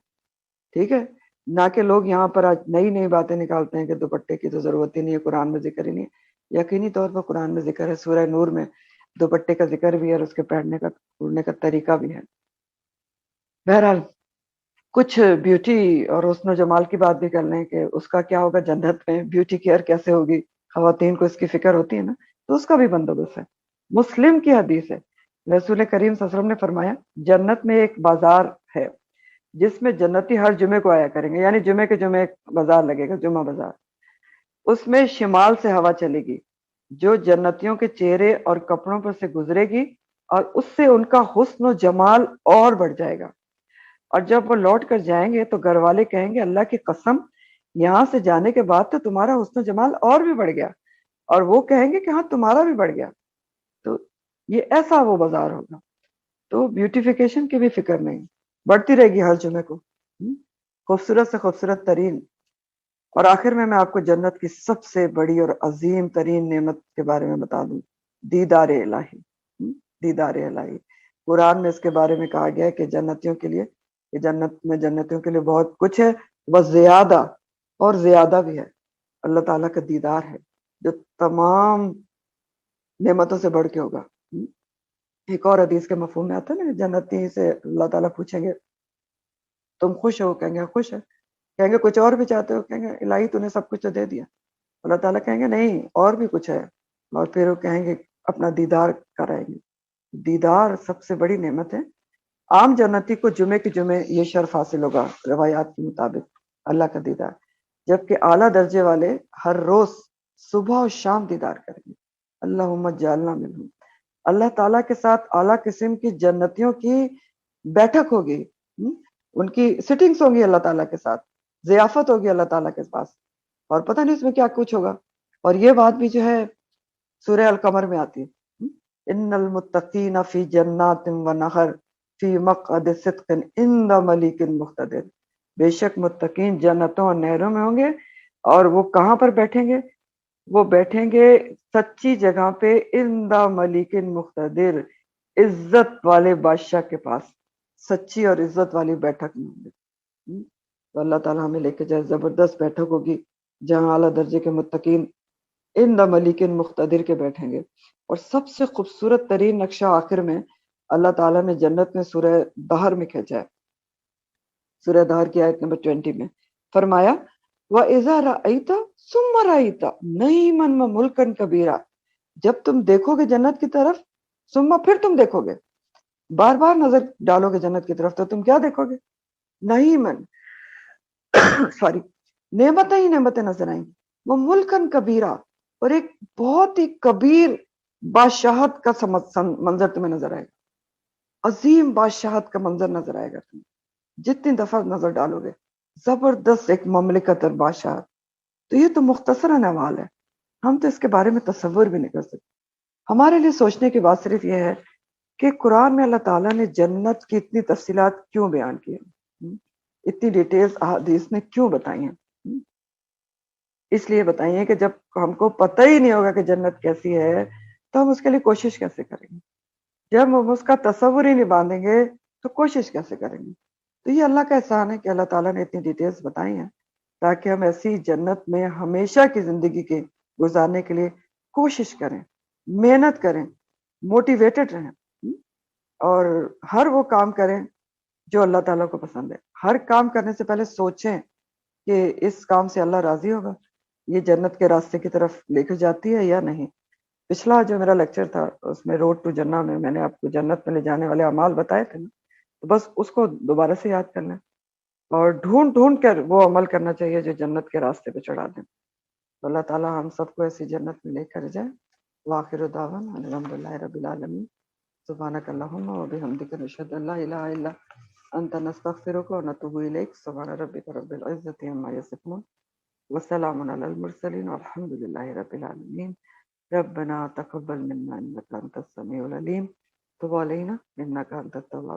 ٹھیک ہے۔ نہ کہ لوگ یہاں پر آج نئی نئی باتیں نکالتے ہیں کہ دوپٹے کی تو ضرورت ہی نہیں ہے، قرآن میں ذکر ہی نہیں ہے۔ یقینی طور پر قرآن میں ذکر ہے، سورہ نور میں دوپٹے کا ذکر بھی ہے اور اس کے پہننے کا اوڑھنے کا طریقہ بھی ہے۔ بہرحال کچھ بیوٹی اور حسن و جمال کی بات بھی کر لیں کہ اس کا کیا ہوگا جنت میں، بیوٹی کیئر کیسے ہوگی، خواتین کو اس کی فکر ہوتی ہے نا، تو اس کا بھی بندوبست ہے۔ مسلم کی حدیث ہے، رسول کریم صلی اللہ علیہ وسلم نے فرمایا جنت میں ایک بازار ہے جس میں جنتی ہر جمعے کو آیا کریں گے، یعنی جمعے کے جمعے ایک بازار لگے گا، جمعہ بازار۔ اس میں شمال سے ہوا چلے گی جو جنتیوں کے چہرے اور کپڑوں پر سے گزرے گی، اور اس سے ان کا حسن و جمال اور بڑھ جائے گا۔ اور جب وہ لوٹ کر جائیں گے تو گھر والے کہیں گے اللہ کی قسم یہاں سے جانے کے بعد تو تمہارا حسن و جمال اور بھی بڑھ گیا، اور وہ کہیں گے کہ ہاں تمہارا بھی بڑھ گیا۔ تو یہ ایسا وہ بازار ہوگا، تو بیوٹیفیکیشن کی بھی فکر نہیں، بڑھتی رہے گی ہر جمعے کو، خوبصورت سے خوبصورت ترین۔ اور آخر میں آپ کو جنت کی سب سے بڑی اور عظیم ترین نعمت کے بارے میں بتا دوں، دیدار الہی، دیدار الہی۔ قرآن میں اس کے بارے میں کہا گیا ہے کہ جنتیوں کے لیے، کہ جنت میں جنتیوں کے لیے بہت کچھ ہے، وہ زیادہ اور زیادہ بھی ہے، اللہ تعالیٰ کا دیدار ہے جو تمام نعمتوں سے بڑھ کے ہوگا۔ ایک اور حدیث کے مفہوم میں آتا ہے نا، جنتی سے اللہ تعالیٰ پوچھیں گے تم خوش ہو، کہیں گے خوش ہے، کہیں گے کچھ اور بھی چاہتے ہو، کہیں گے الہی تو نے سب کچھ تو دے دیا۔ اللہ تعالیٰ کہیں گے نہیں اور بھی کچھ ہے، اور پھر وہ کہیں گے اپنا دیدار کرائیں گے. دیدار سب سے بڑی نعمت ہے. عام جنتی کو جمعے کے جمعے یہ شرف حاصل ہوگا روایات کے مطابق اللہ کا دیدار، جبکہ اعلیٰ درجے والے ہر روز صبح اور شام دیدار کریں گے. اللہم جعلنا منہم. اللہ تعالیٰ کے ساتھ اعلیٰ قسم کی جنتیوں کی بیٹھک ہوگی، ان کی سٹنگز ہوں گی اللہ تعالیٰ کے ساتھ، ضیافت ہوگی اللہ تعالیٰ کے پاس، اور پتہ نہیں اس میں کیا کچھ ہوگا. اور یہ بات بھی جو ہے سورہ القمر میں آتی ہے، ان المتقین فی جنات و نہر فی مقعد صدق عند ملیک مقتدر. بے شک متقین جنتوں اور نہروں میں ہوں گے، اور وہ کہاں پر بیٹھیں گے؟ وہ بیٹھیں گے سچی جگہ پہ، عند ملیک مقتدر، عزت والے بادشاہ کے پاس، سچی اور عزت والی بیٹھک میں ہوں گے. تو اللہ تعالیٰ ہمیں لے کے جائے. زبردست بیٹھک ہوگی جہاں اعلیٰ درجے کے متقین عند ملیک مقتدر کے بیٹھیں گے. اور سب سے خوبصورت ترین نقشہ آخر میں اللہ تعالیٰ نے جنت میں سورہ دہر میں کھینچا ہے. سورہ دہر کی آیت نمبر 20 میں فرمایا وَإِذَا رَأَيْتَ ثُمَّ رَأَيْتَ نَعِيمًا وَمُلْكًا كَبِيرًا. جب تم دیکھو گے جنت کی طرف، ثم پھر تم دیکھو گے، بار بار نظر ڈالو گے جنت کی طرف، تو تم کیا دیکھو گے؟ نعیمن سوری نعمتیں ہی نعمتیں نظر آئیں گی. وہ ملکن کبیرہ، اور ایک بہت ہی کبیر بادشاہت کا منظر تمہیں نظر آئے گا. عظیم بادشاہت کا منظر نظر آئے گا تمہیں جتنی دفعہ نظر ڈالو گے. زبردست ایک مملکت اور بادشاہت. تو یہ تو مختصراً احوال ہے، ہم تو اس کے بارے میں تصور بھی نہیں کر سکتے. ہمارے لیے سوچنے کی بات صرف یہ ہے کہ قرآن میں اللہ تعالیٰ نے جنت کی اتنی تفصیلات کیوں بیان کی ہیں، اتنی ڈیٹیلز احادیث نے کیوں بتائی ہیں؟ اس لیے بتائیے کہ جب ہم کو پتہ ہی نہیں ہوگا کہ جنت کیسی ہے تو ہم اس کے لیے کوشش کیسے کریں گے؟ جب ہم اس کا تصور ہی نہیں باندھیں گے تو کوشش کیسے کریں گے؟ تو یہ اللہ کا احسان ہے کہ اللہ تعالیٰ نے اتنی ڈیٹیلز بتائی ہیں تاکہ ہم ایسی جنت میں ہمیشہ کی زندگی کے گزارنے کے لیے کوشش کریں، محنت کریں، موٹیویٹڈ رہیں، اور ہر وہ کام کریں جو اللہ تعالیٰ کو پسند ہے. ہر کام کرنے سے پہلے سوچیں کہ اس کام سے اللہ راضی ہوگا، یہ جنت کے راستے کی طرف لے کے جاتی ہے یا نہیں. پچھلا جو میرا لیکچر تھا اس میں روڈ ٹو جنہ میں نے آپ کو جنت میں لے جانے والے اعمال بتائے تھے نا، تو بس اس کو دوبارہ سے یاد کر لیں اور ڈھونڈ ڈھونڈ کر وہ عمل کرنا چاہیے جو جنت کے راستے پہ چڑھا دیں. تو اللہ تعالیٰ ہم سب کو ایسی جنت میں لے کر جائے. وآخر دعوانا الحمدللہ رب العالمین. سبحانک اللہم وبحمدک نشہد ان لا الہ الا انت نستغفرک ونتوب الیک. سبحان ربک رب العزۃ عما یصفون وسلام علی المرسلین والحمد للہ رب العالمین. ربنا تقبل منا انک انت السمیع العلیم، تب علینا انک انت التواب